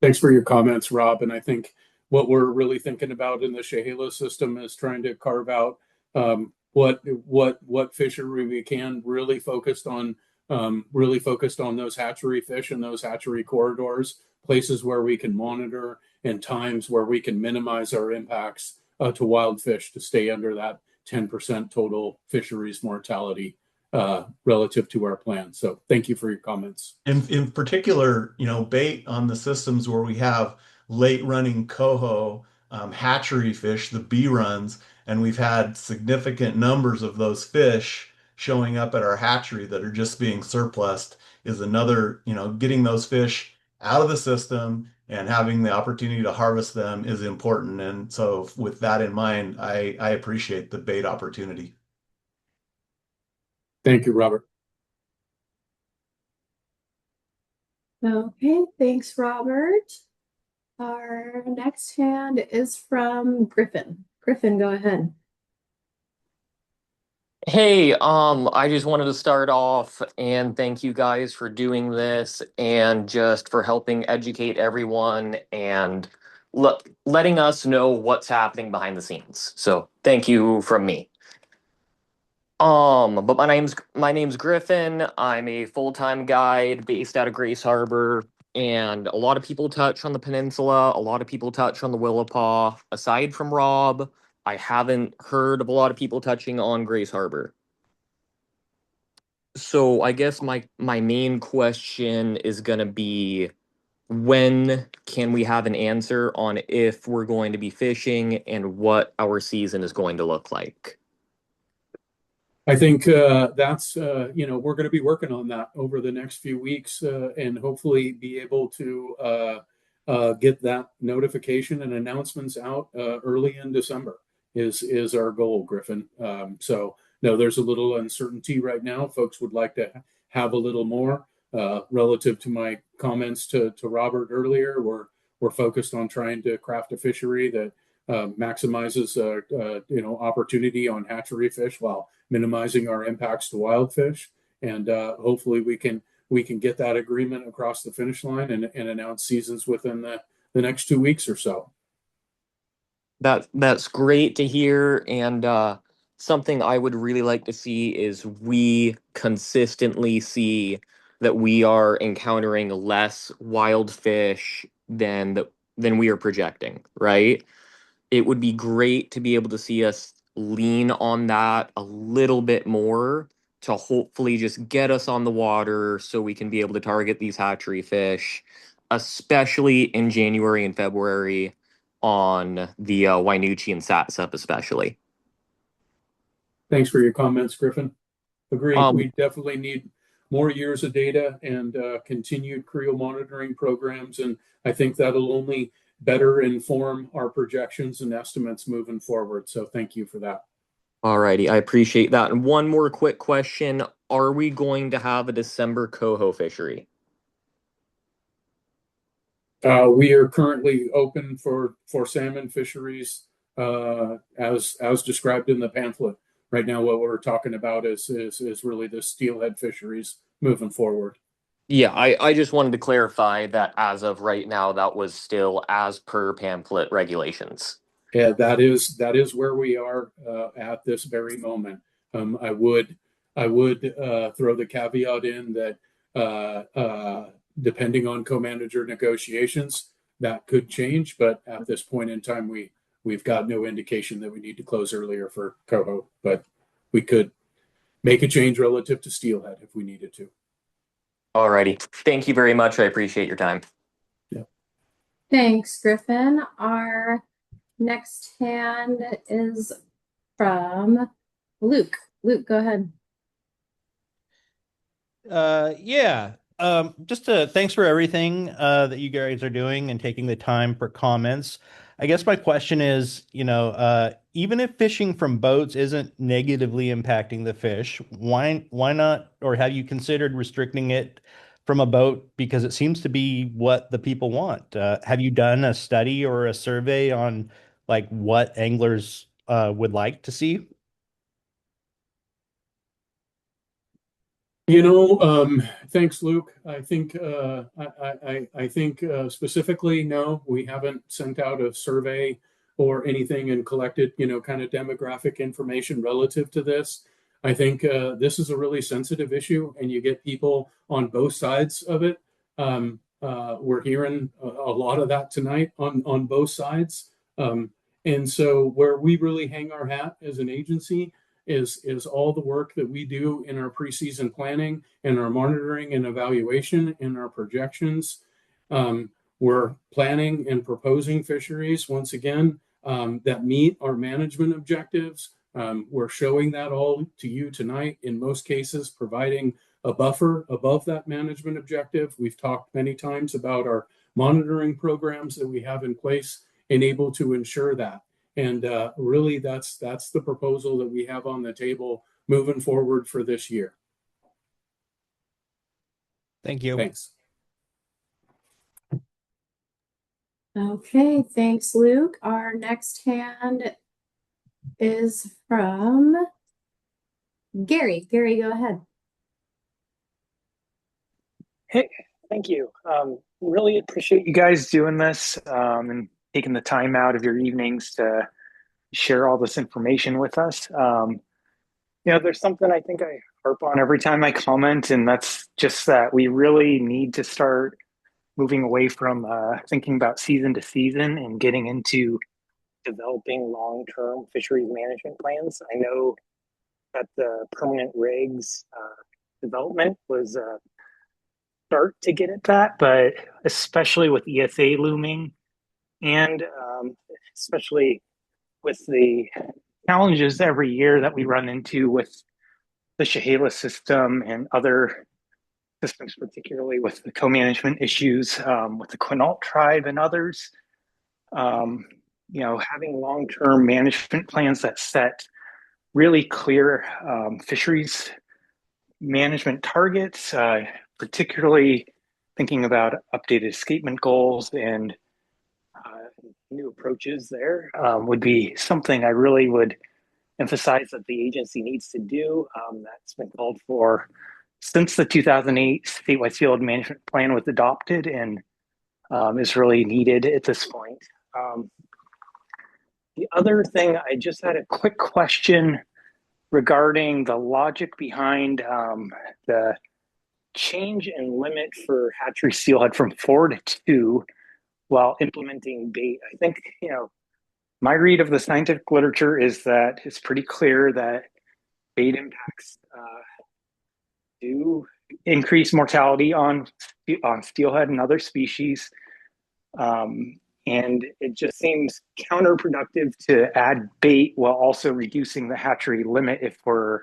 Thanks for your comments, Rob. And I think what we're really thinking about in the Chehalis system is trying to carve out what fishery we can, really focused on those hatchery fish and those hatchery corridors, places where we can monitor and times where we can minimize our impacts to wild fish to stay under that 10% total fisheries mortality relative to our plan. So thank you for your comments. In particular, bait on the systems where we have late running coho, hatchery fish, the B runs, and we've had significant numbers of those fish showing up at our hatchery that are just being surplused is another, getting those fish out of the system and having the opportunity to harvest them is important. And so with that in mind, I appreciate the bait opportunity. Thank you, Robert. Okay, thanks, Robert. Our next hand is from Griffin. Griffin, go ahead. Hey, I just wanted to start off and thank you guys for doing this and just for helping educate everyone and letting us know what's happening behind the scenes. So thank you from me. But my name's Griffin. I'm a full-time guide based out of Grace Harbor, and a lot of people touch on the peninsula. A lot of people touch on the Willapa. Aside from Rob, I haven't heard of a lot of people touching on Grace Harbor. So I guess my main question is gonna be, when can we have an answer on if we're going to be fishing and what our season is going to look like? I think that's, we're going to be working on that over the next few weeks and hopefully be able to get that notification and announcements out early in December is our goal, Griffin. So, no, there's a little uncertainty right now. Folks would like to have a little more relative to my comments to Robert earlier. We're focused on trying to craft a fishery that maximizes opportunity on hatchery fish while minimizing our impacts to wild fish, and hopefully we can get that agreement across the finish line and announce seasons within the next 2 weeks or so. That's great to hear, and something I would really like to see is we consistently see that we are encountering less wild fish than we are projecting, right? It would be great to be able to see us lean on that a little bit more to hopefully just get us on the water so we can be able to target these hatchery fish, especially in January and February on the Wainuchi and Satsep especially. Thanks for your comments, Griffin. Agreed. We definitely need more years of data and continued creel monitoring programs, and I think that'll only better inform our projections and estimates moving forward. So thank you for that. Alrighty, I appreciate that. And one more quick question. Are we going to have a December coho fishery? We are currently open for salmon fisheries as described in the pamphlet. Right now, what we're talking about is really the steelhead fisheries moving forward. Yeah, I just wanted to clarify that as of right now, that was still as per pamphlet regulations. Yeah, that is where we are at this very moment. I would throw the caveat in that depending on co-manager negotiations, that could change. But at this point in time, we've got no indication that we need to close earlier for coho, but we could make a change relative to steelhead if we needed to. Alrighty. Thank you very much. I appreciate your time. Yeah. Thanks, Griffin. Our next hand is from Luke. Luke, go ahead. Yeah. Just thanks for everything that you guys are doing and taking the time for comments. I guess my question is, even if fishing from boats isn't negatively impacting the fish, why not, or have you considered restricting it from a boat? Because it seems to be what the people want. Have you done a study or a survey on like what anglers would like to see? Thanks, Luke. I think I think specifically, no, we haven't sent out a survey or anything and collected, kind of demographic information relative to this. I think this is a really sensitive issue, and you get people on both sides of it. We're hearing a lot of that tonight on both sides. And so where we really hang our hat as an agency is all the work that we do in our preseason planning and our monitoring and evaluation and our projections. We're planning and proposing fisheries once again that meet our management objectives. We're showing that all to you tonight, in most cases, providing a buffer above that management objective. We've talked many times about our monitoring programs that we have in place and able to ensure that. And really, that's the proposal that we have on the table moving forward for this year. Thank you. Thanks. Okay, thanks, Luke. Our next hand is from Gary. Gary, go ahead. Hey, thank you. Really appreciate you guys doing this and taking the time out of your evenings to share all this information with us. There's something I think I harp on every time I comment, and that's just that we really need to start moving away from thinking about season to season and getting into developing long-term fisheries management plans. I know that the permanent rigs development was start to get at that, but especially with ESA looming and especially with the challenges every year that we run into with the Chehalis system and other systems, particularly with the co-management issues with the Quinault tribe and others. Having long-term management plans that set really clear fisheries management targets, particularly thinking about updated escapement goals and new approaches there would be something I really would emphasize that the agency needs to do. That's been called for since the 2008 statewide field management plan was adopted and is really needed at this point. The other thing, I just had a quick question regarding the logic behind the change in limit for hatchery steelhead from 4 to 2 while implementing bait. I think, my read of the scientific literature is that it's pretty clear that bait impacts do increase mortality on steelhead and other species. And it just seems counterproductive to add bait while also reducing the hatchery limit if we're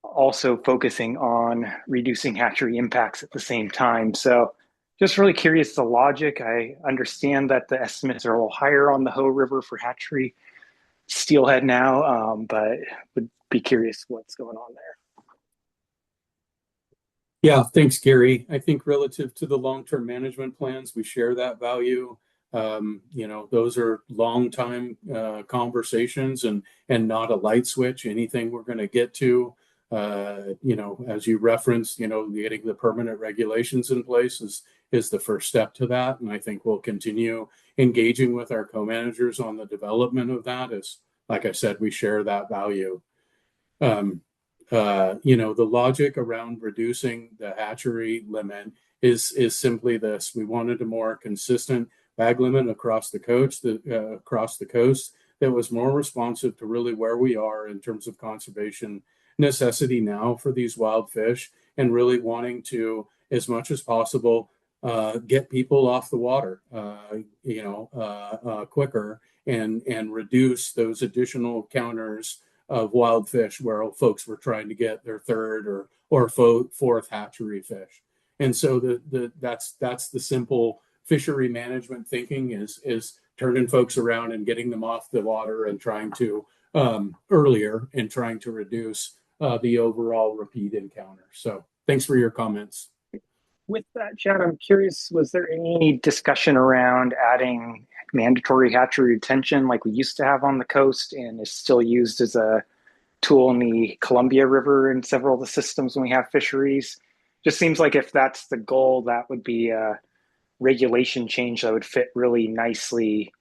also focusing on reducing hatchery impacts at the same time. So just really curious the logic. I understand that the estimates are a little higher on the Hoh River for hatchery steelhead now, but would be curious what's going on there. Yeah, thanks, Gary. I think relative to the long-term management plans, we share that value. Those are long time conversations and not a light switch. Anything we're going to get to, as you referenced, getting the permanent regulations in place is the first step to that. And I think we'll continue engaging with our co-managers on the development of that. As, like I said, we share that value. The logic around reducing the hatchery limit is simply this: we wanted a more consistent bag limit across the coast that was more responsive to really where we are in terms of conservation necessity now for these wild fish, and really wanting to, as much as possible, get people off the water, quicker and reduce those additional counters of wild fish where folks were trying to get their third or fourth hatchery fish. And so that's the simple fishery management thinking is turning folks around and getting them off the water and trying to earlier and trying to reduce the overall repeat encounter. So thanks for your comments. With that, Chad, I'm curious, was there any discussion around adding mandatory hatchery retention like we used to have on the coast and is still used as a tool in the Columbia River and several of the systems when we have fisheries? Just seems like if that's the goal, that would be a regulation change that would fit really nicely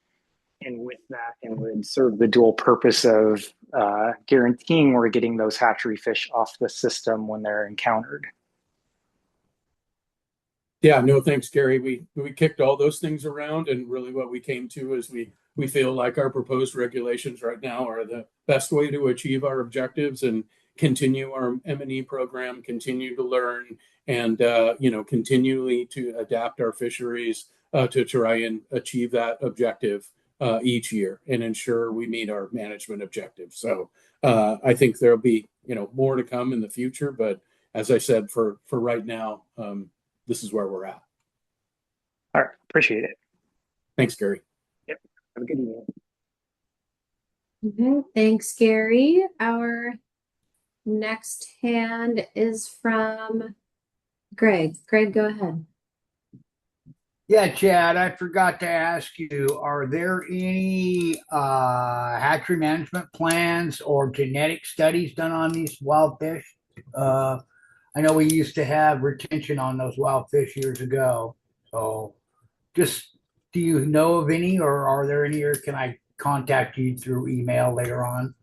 and with that, and would serve the dual purpose of guaranteeing we're getting those hatchery fish off the system when they're encountered. Yeah, no, thanks, Gary. We kicked all those things around, and really what we came to is we feel like our proposed regulations right now are the best way to achieve our objectives and continue our M&E program, continue to learn, and continually to adapt our fisheries to try and achieve that objective each year and ensure we meet our management objectives. So I think there'll be more to come in the future, but as I said, for right now. This is where we're at. All right. Appreciate it. Thanks, Gary. Yep. Have a good evening. Okay. Thanks, Gary. Our next hand is from Greg. Greg, go ahead. Yeah, Chad, I forgot to ask you, are there any hatchery management plans or genetic studies done on these wild fish? I know we used to have retention on those wild fish years ago. So just, do you know of any, or are there any, or can I contact you through email later on?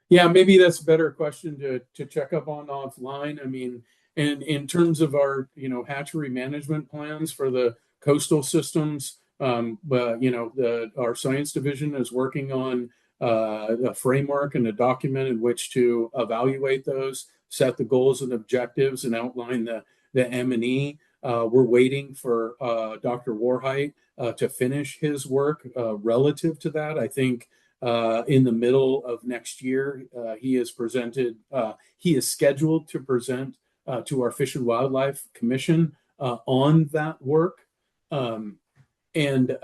Yeah, maybe that's a better question to check up on offline. I mean, and in terms of our, hatchery management plans for the coastal systems, but our science division is working on a framework and a document in which to evaluate those, set the goals and objectives, and outline the M&E. We're waiting for Dr. Warheit to finish his work relative to that. I think in the middle of next year, he is scheduled to present to our Fish and Wildlife Commission on that work. And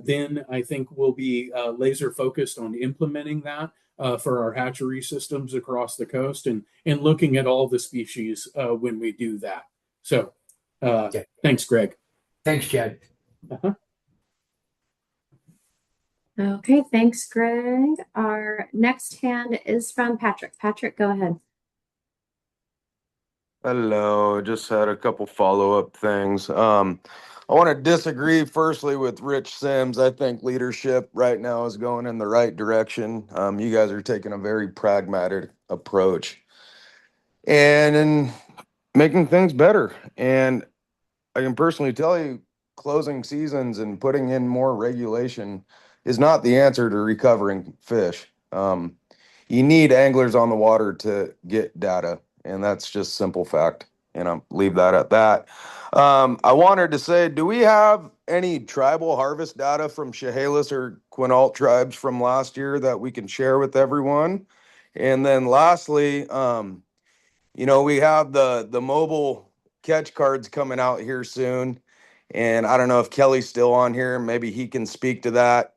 then I think we'll be laser focused on implementing that for our hatchery systems across the coast and looking at all the species when we do that. So thanks, Greg. Thanks, Chad. Okay, thanks, Greg. Our next hand is from Patrick. Patrick, go ahead. Hello, just had a couple follow-up things. I want to disagree firstly with Rich Sims. I think leadership right now is going in the right direction. You guys are taking a very pragmatic approach and in making things better. And I can personally tell you, closing seasons and putting in more regulation is not the answer to recovering fish. You need anglers on the water to get data, and that's just simple fact. And I'll leave that at that. I wanted to say, do we have any tribal harvest data from Chehalis or Quinault tribes from last year that we can share with everyone? And then lastly, we have the mobile catch cards coming out here soon. And I don't know if Kelly's still on here. Maybe he can speak to that.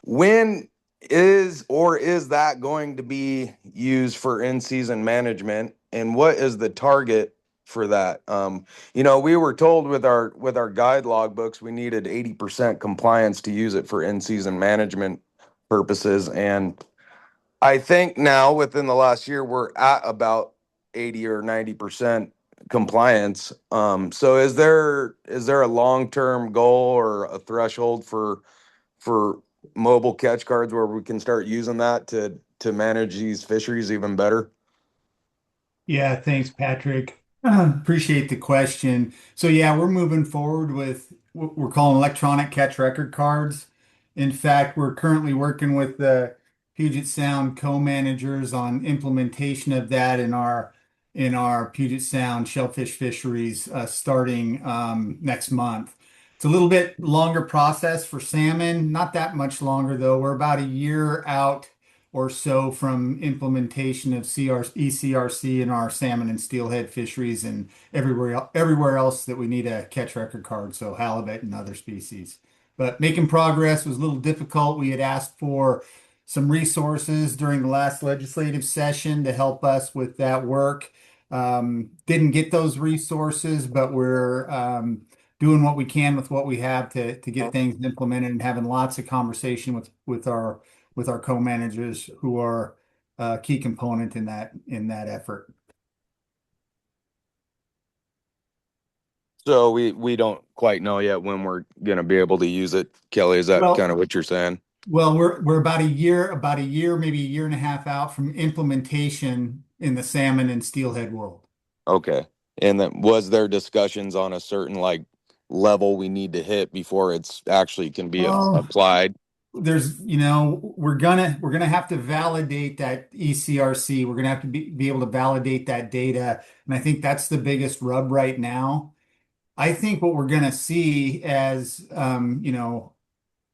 When is that going to be used for in-season management? And what is the target for that? We were told with our guide logbooks, we needed 80% compliance to use it for in-season management purposes. And I think now within the last year, we're at about 80 or 90% compliance. So is there a long-term goal or a threshold for mobile catch cards where we can start using that to manage these fisheries even better? Yeah, thanks, Patrick. Appreciate the question. So yeah, we're moving forward with what we're calling electronic catch record cards. In fact, we're currently working with the Puget Sound co-managers on implementation of that in our Puget Sound shellfish fisheries starting next month. It's a little bit longer process for salmon, not that much longer though. We're about a year out or so from implementation of ECRC in our salmon and steelhead fisheries and everywhere else that we need a catch record card, so halibut and other species. But making progress was a little difficult. We had asked for some resources during the last legislative session to help us with that work. Didn't get those resources, but we're doing what we can with what we have to get things implemented and having lots of conversation with our co-managers who are a key component in that effort. So we don't quite know yet when we're gonna be able to use it. Kelly, is that kind Well, of what you're saying? well, we're about a year, maybe a year and a half out from implementation in the salmon and steelhead world. Okay. And then was there discussions on a certain like level we need to hit before it's actually can be Oh, applied? there's, we're gonna have to validate that ECRC. We're gonna have to be able to validate that data. And I think that's the biggest rub right now. I think what we're gonna see as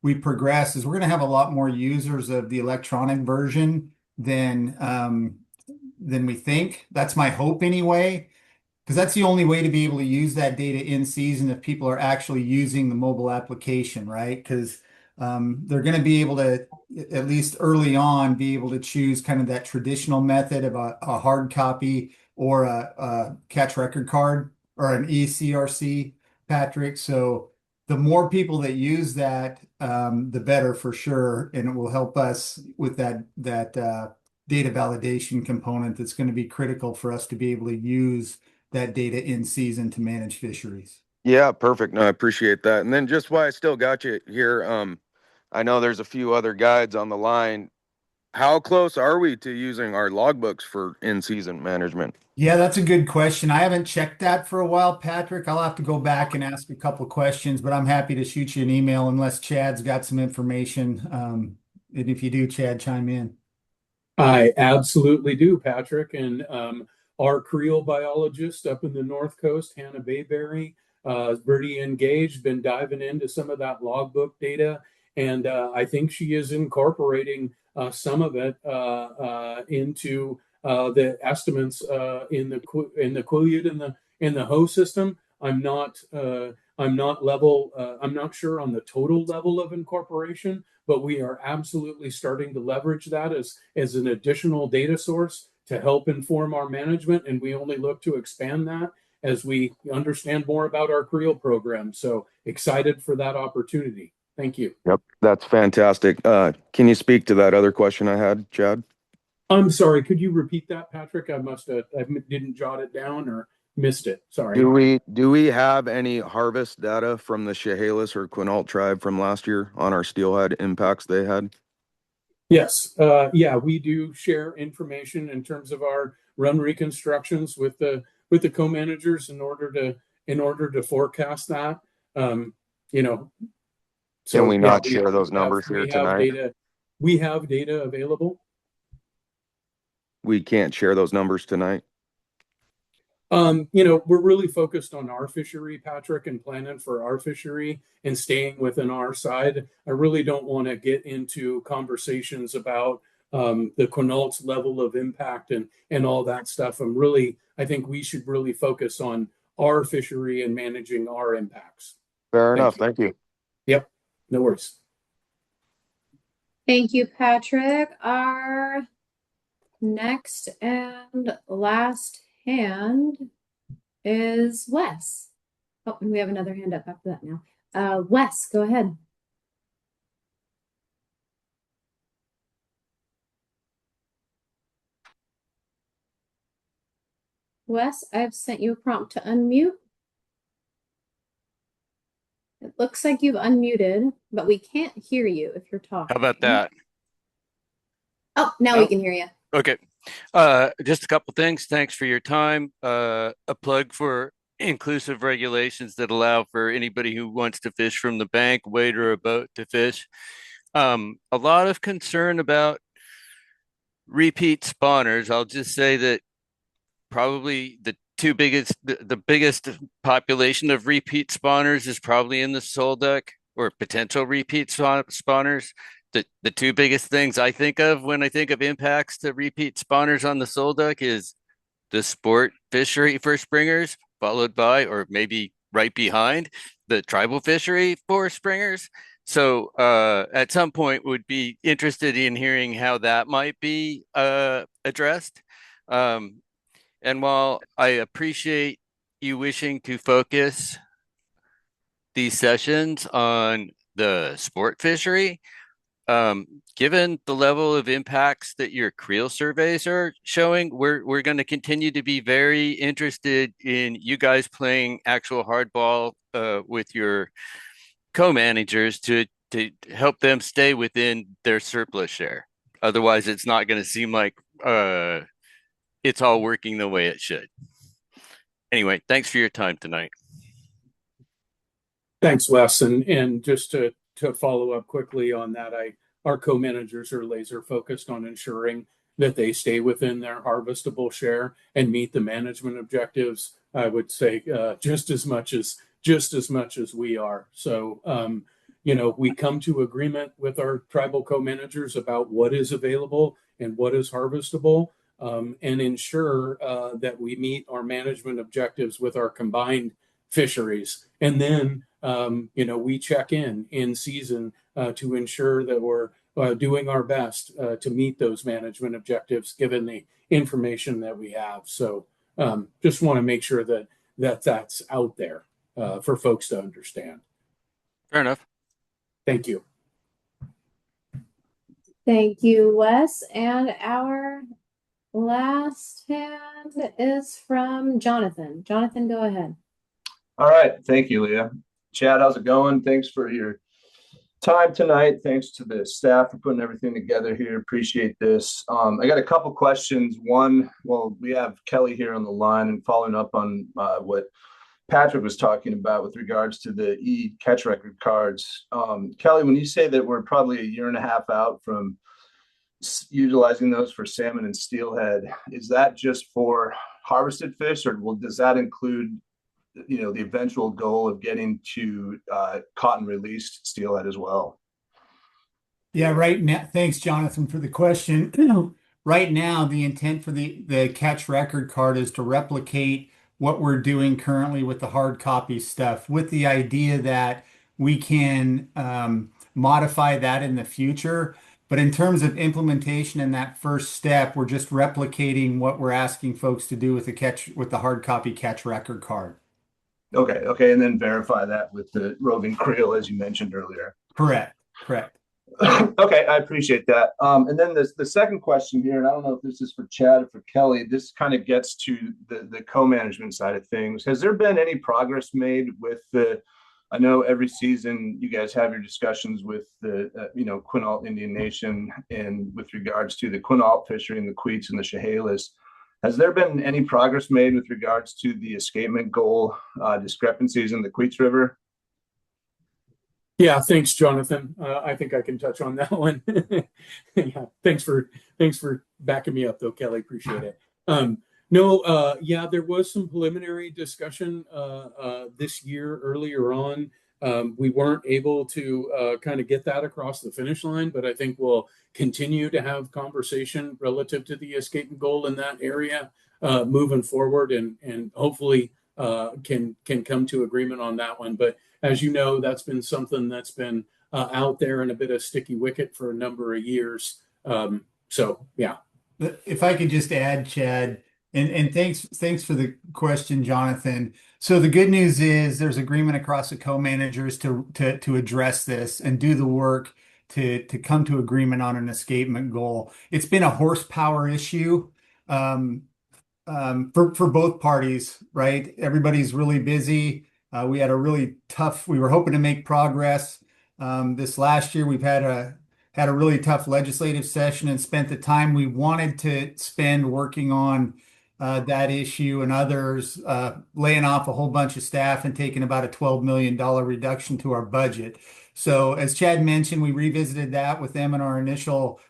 we progress is we're gonna have a lot more users of the electronic version than we think. That's my hope anyway. Because that's the only way to be able to use that data in season if people are actually using the mobile application, right? Because they're going to be able to, at least early on, be able to choose kind of that traditional method of a hard copy or a catch record card or an ECRC, Patrick. So the more people that use that, the better for sure, and it will help us with that data validation component that's going to be critical for us to be able to use that data in season to manage fisheries. Yeah, perfect. No, I appreciate that. And then just why I still got you here, I know there's a few other guides on the line. How close are we to using our logbooks for in-season management? Yeah, that's a good question. I haven't checked that for a while, Patrick. I'll have to go back and ask a couple questions, but I'm happy to shoot you an email unless Chad's got some information. And if you do, Chad, chime in. I absolutely do, Patrick. And our Creole biologist up in the North Coast, Hannah Bayberry, is pretty engaged, been diving into some of that logbook data. And I think she is incorporating some of it into the estimates in the Quileute and the Ho system. I'm not sure on the total level of incorporation, but we are absolutely starting to leverage that as an additional data source to help inform our management. And we only look to expand that as we understand more about our Creel program. So excited for that opportunity. Thank you. Yep, that's fantastic. Can you speak to that other question I had, Chad? I'm sorry, could you repeat that, Patrick? I didn't jot it down or missed it. Sorry. Do we have any harvest data from the Chehalis or Quinault tribe from last year on our steelhead impacts they had? Yes, yeah, we do share information in terms of our run reconstructions with the co-managers in order to forecast that. Um, you know, Can so we yeah, not share those numbers here we have tonight? data. We have data available. We can't share those numbers tonight. We're really focused on our fishery, Patrick, and planning for our fishery and staying within our side. I really don't want to get into conversations about the Quinault's level of impact and all that stuff. I think we should really focus on our fishery and managing our impacts. Fair Thank enough. you. Thank you. Yep, no worries. Thank you, Patrick. Our next and last hand is Wes. Oh, and we have another hand up after that now. Wes, go ahead. Wes, I've sent you a prompt to unmute. It looks like you've unmuted, but we can't hear you if you're talking. How about that? Oh, now we can hear you. Okay. Just a couple things. Thanks for your time. A plug for inclusive regulations that allow for anybody who wants to fish from the bank, wade or a boat to fish. A lot of concern about repeat spawners. I'll just say that probably the biggest population of repeat spawners is probably in the sole duck or potential repeat spawners. The two biggest things I think of when I think of impacts to repeat spawners on the sole duck is the sport fishery for springers, followed by, or maybe right behind, the tribal fishery for springers. So at some point would be interested in hearing how that might be addressed. And while I appreciate you wishing to focus these sessions on the sport fishery, Given the level of impacts that your creel surveys are showing, we're going to continue to be very interested in you guys playing actual hardball with your co-managers to help them stay within their surplus share. Otherwise, it's not going to seem like it's all working the way it should. Anyway, thanks for your time tonight. Thanks, Wes. And just to follow up quickly on that, our co-managers are laser focused on ensuring that they stay within their harvestable share and meet the management objectives. I would say just as much as we are. So we come to agreement with our tribal co-managers about what is available and what is harvestable, and ensure that we meet our management objectives with our combined fisheries. And then we check in season to ensure that we're doing our best to meet those management objectives given the information that we have. So just want to make sure that's out there for folks to understand. Fair enough. Thank you. Thank you, Wes. And our last hand is from Jonathan. Jonathan, go ahead. All right. Thank you, Leah. Chad, how's it going? Thanks for your time tonight. Thanks to the staff for putting everything together here. Appreciate this. I got a couple questions. One, well, we have Kelly here on the line, and following up on what Patrick was talking about with regards to the catch record cards. Kelly, when you say that we're probably a year and a half out from utilizing those for salmon and steelhead, is that just for harvested fish, or does that include the eventual goal of getting to caught and released steelhead as well? Yeah, right now. Thanks, Jonathan, for the question. Right now, the intent for the catch record card is to replicate what we're doing currently with the hard copy stuff, with the idea that we can modify that in the future. But in terms of implementation in that first step, we're just replicating what we're asking folks to do with the hard copy catch record card. Okay, and then verify that with the roving creel, as you mentioned earlier. Correct. Okay, I appreciate that. And then the second question here, and I don't know if this is for Chad or for Kelly, this kind of gets to the co-management side of things. Has there been any progress made with I know every season you guys have your discussions with the Quinault Indian Nation, and with regards to the Quinault fishery and the Queets and the Chehalis. Has there been any progress made with regards to the escapement goal discrepancies in the Queets River? Yeah, thanks, Jonathan. I think I can touch on that one. Yeah, thanks for backing me up, though, Kelly. Appreciate it. There was some preliminary discussion this year earlier on. We weren't able to kind of get that across the finish line, but I think we'll continue to have conversation relative to the escapement goal in that area moving forward, and hopefully can come to agreement on that one. But as you know, that's been something that's been out there and a bit of sticky wicket for a number of years. So yeah. If I could just add, Chad, and thanks for the question, Jonathan. So the good news is there's agreement across the co-managers to address this and do the work to come to agreement on an escapement goal. It's been a horsepower issue for both parties, right? Everybody's really busy. We were hoping to make progress this last year. We've had a really tough legislative session and spent the time we wanted to spend working on that issue and others, laying off a whole bunch of staff and taking about a $12 million reduction to our budget. So as Chad mentioned, we revisited that with them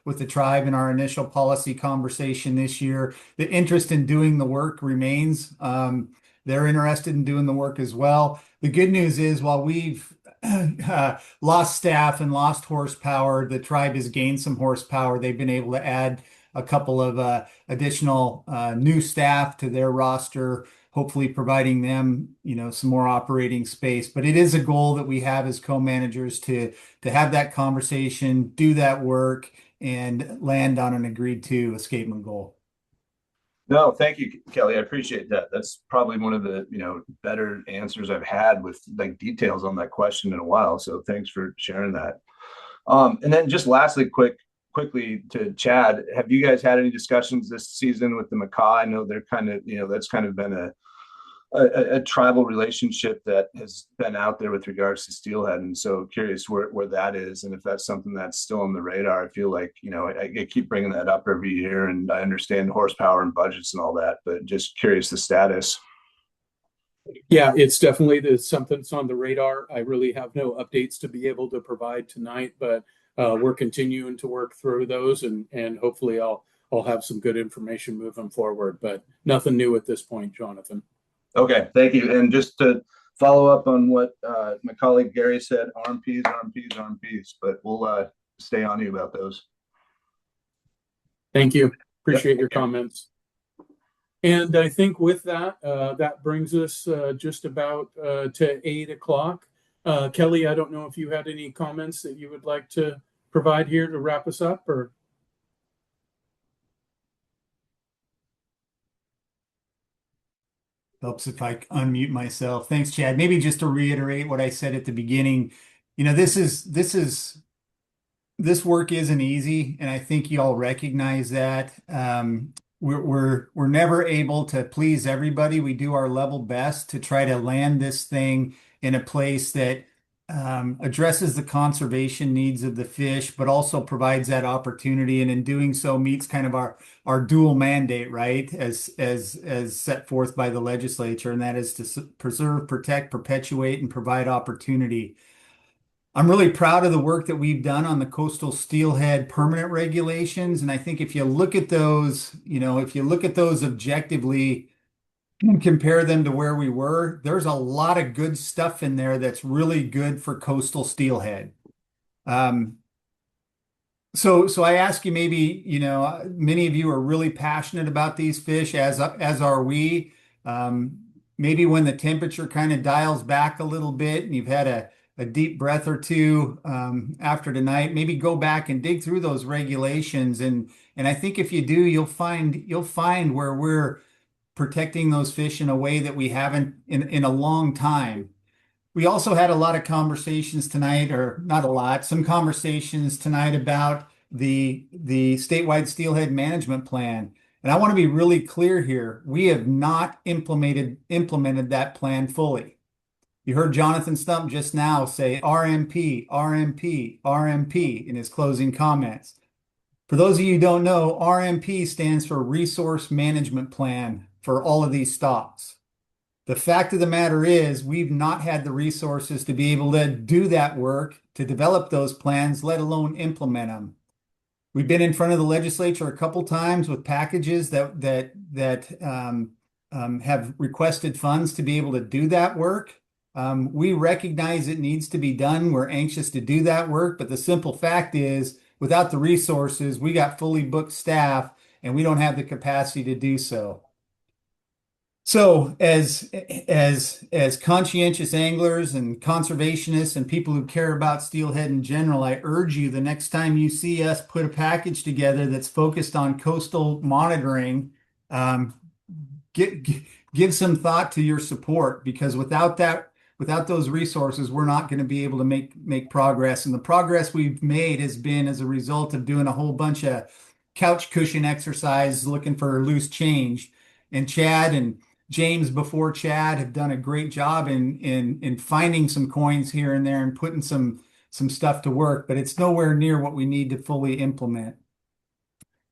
with the tribe in our initial policy conversation this year. The interest in doing the work remains. They're interested in doing the work as well. The good news is, while we've lost staff and lost horsepower, the tribe has gained some horsepower. They've been able to add a couple of additional new staff to their roster, hopefully providing them, some more operating space. But it is a goal that we have as co-managers to have that conversation, do that work, and land on an agreed to escapement goal. No, thank you, Kelly. I appreciate that. That's probably one of the better answers I've had with details on that question in a while. So thanks for sharing that. And then just lastly, quickly to Chad, have you guys had any discussions this season with the macaw? I know they're kind of, that's kind of been a tribal relationship that has been out there with regards to steelhead. And so curious where that is. And if that's something that's still on the radar. I feel like, I keep bringing that up every year, and I understand horsepower and budgets and all that, but just curious the status. Yeah, it's definitely something that's on the radar. I really have no updates to be able to provide tonight, but we're continuing to work through those, and hopefully I'll have some good information moving forward, but nothing new at this point, Jonathan. Okay, thank you. And just to follow up on what my colleague Gary said, RMPs, RMPs, RMPs, but we'll stay on you about those. Thank you. Appreciate your comments. And I think with that, that brings us just about to 8 o'clock. Kelly, I don't know if you had any comments that you would like to provide here to wrap us up, or? Helps if I unmute myself. Thanks, Chad. Maybe just to reiterate what I said at the beginning, this work isn't easy, and I think you all recognize that. We're never able to please everybody. We do our level best to try to land this thing in a place that addresses the conservation needs of the fish, but also provides that opportunity, and in doing so meets kind of our dual mandate, right, as set forth by the legislature, and that is to preserve, protect, perpetuate, and provide opportunity. I'm really proud of the work that we've done on the coastal steelhead permanent regulations, and I think if you look at those, objectively and compare them to where we were, there's a lot of good stuff in there that's really good for coastal steelhead. So I ask you, maybe, many of you are really passionate about these fish, as are we. Maybe when the temperature kind of dials back a little bit and you've had a deep breath or two after tonight, maybe go back and dig through those regulations. And I think if you do, you'll find where we're protecting those fish in a way that we haven't in a long time. We also had a lot of conversations tonight, or not a lot, some conversations tonight about the statewide steelhead management plan. And I want to be really clear here. We have not implemented that plan fully. You heard Jonathan Stump just now say RMP, RMP, RMP in his closing comments. For those of you who don't know, RMP stands for Resource Management Plan for all of these stocks. The fact of the matter is, we've not had the resources to be able to do that work, to develop those plans, let alone implement them. We've been in front of the legislature a couple times with packages that have requested funds to be able to do that work. We recognize it needs to be done. We're anxious to do that work, but the simple fact is, without the resources, we got fully booked staff, and we don't have the capacity to do so. So as conscientious anglers and conservationists and people who care about steelhead in general, I urge you, the next time you see us put a package together that's focused on coastal monitoring, give some thought to your support, because without those resources, we're not going to be able to make progress. And the progress we've made has been as a result of doing a whole bunch of couch cushion exercise, looking for loose change. And Chad and James before Chad have done a great job in finding some coins here and there and putting some stuff to work, but it's nowhere near what we need to fully implement.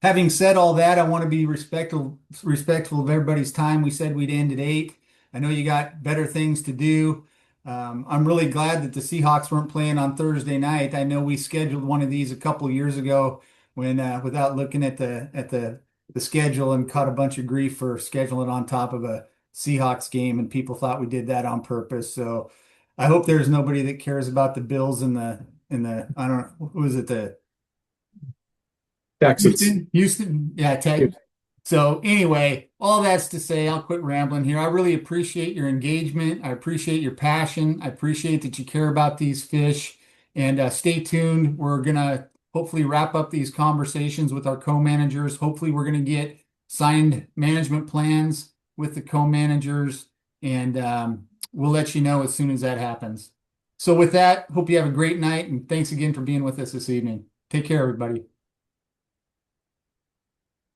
Having said all that, I want to be respectful of everybody's time. We said we'd end at 8. I know you got better things to do. I'm really glad that the Seahawks weren't playing on Thursday night. I know we scheduled one of these a couple years ago when without looking at the schedule, and caught a bunch of grief for scheduling on top of a Seahawks game, and people thought we did that on purpose. So I hope there's nobody that cares about the Bills in the I don't know, who is it, the Texans. Houston, yeah, Texans. So anyway, all that's to say, I'll quit rambling here. I really appreciate your engagement. I appreciate your passion. I appreciate that you care about these fish. And stay tuned. We're gonna hopefully wrap up these conversations with our co-managers. Hopefully we're going to get signed management plans with the co-managers, and we'll let you know as soon as that happens. So with that, hope you have a great night and thanks again for being with us this evening. Take care, everybody.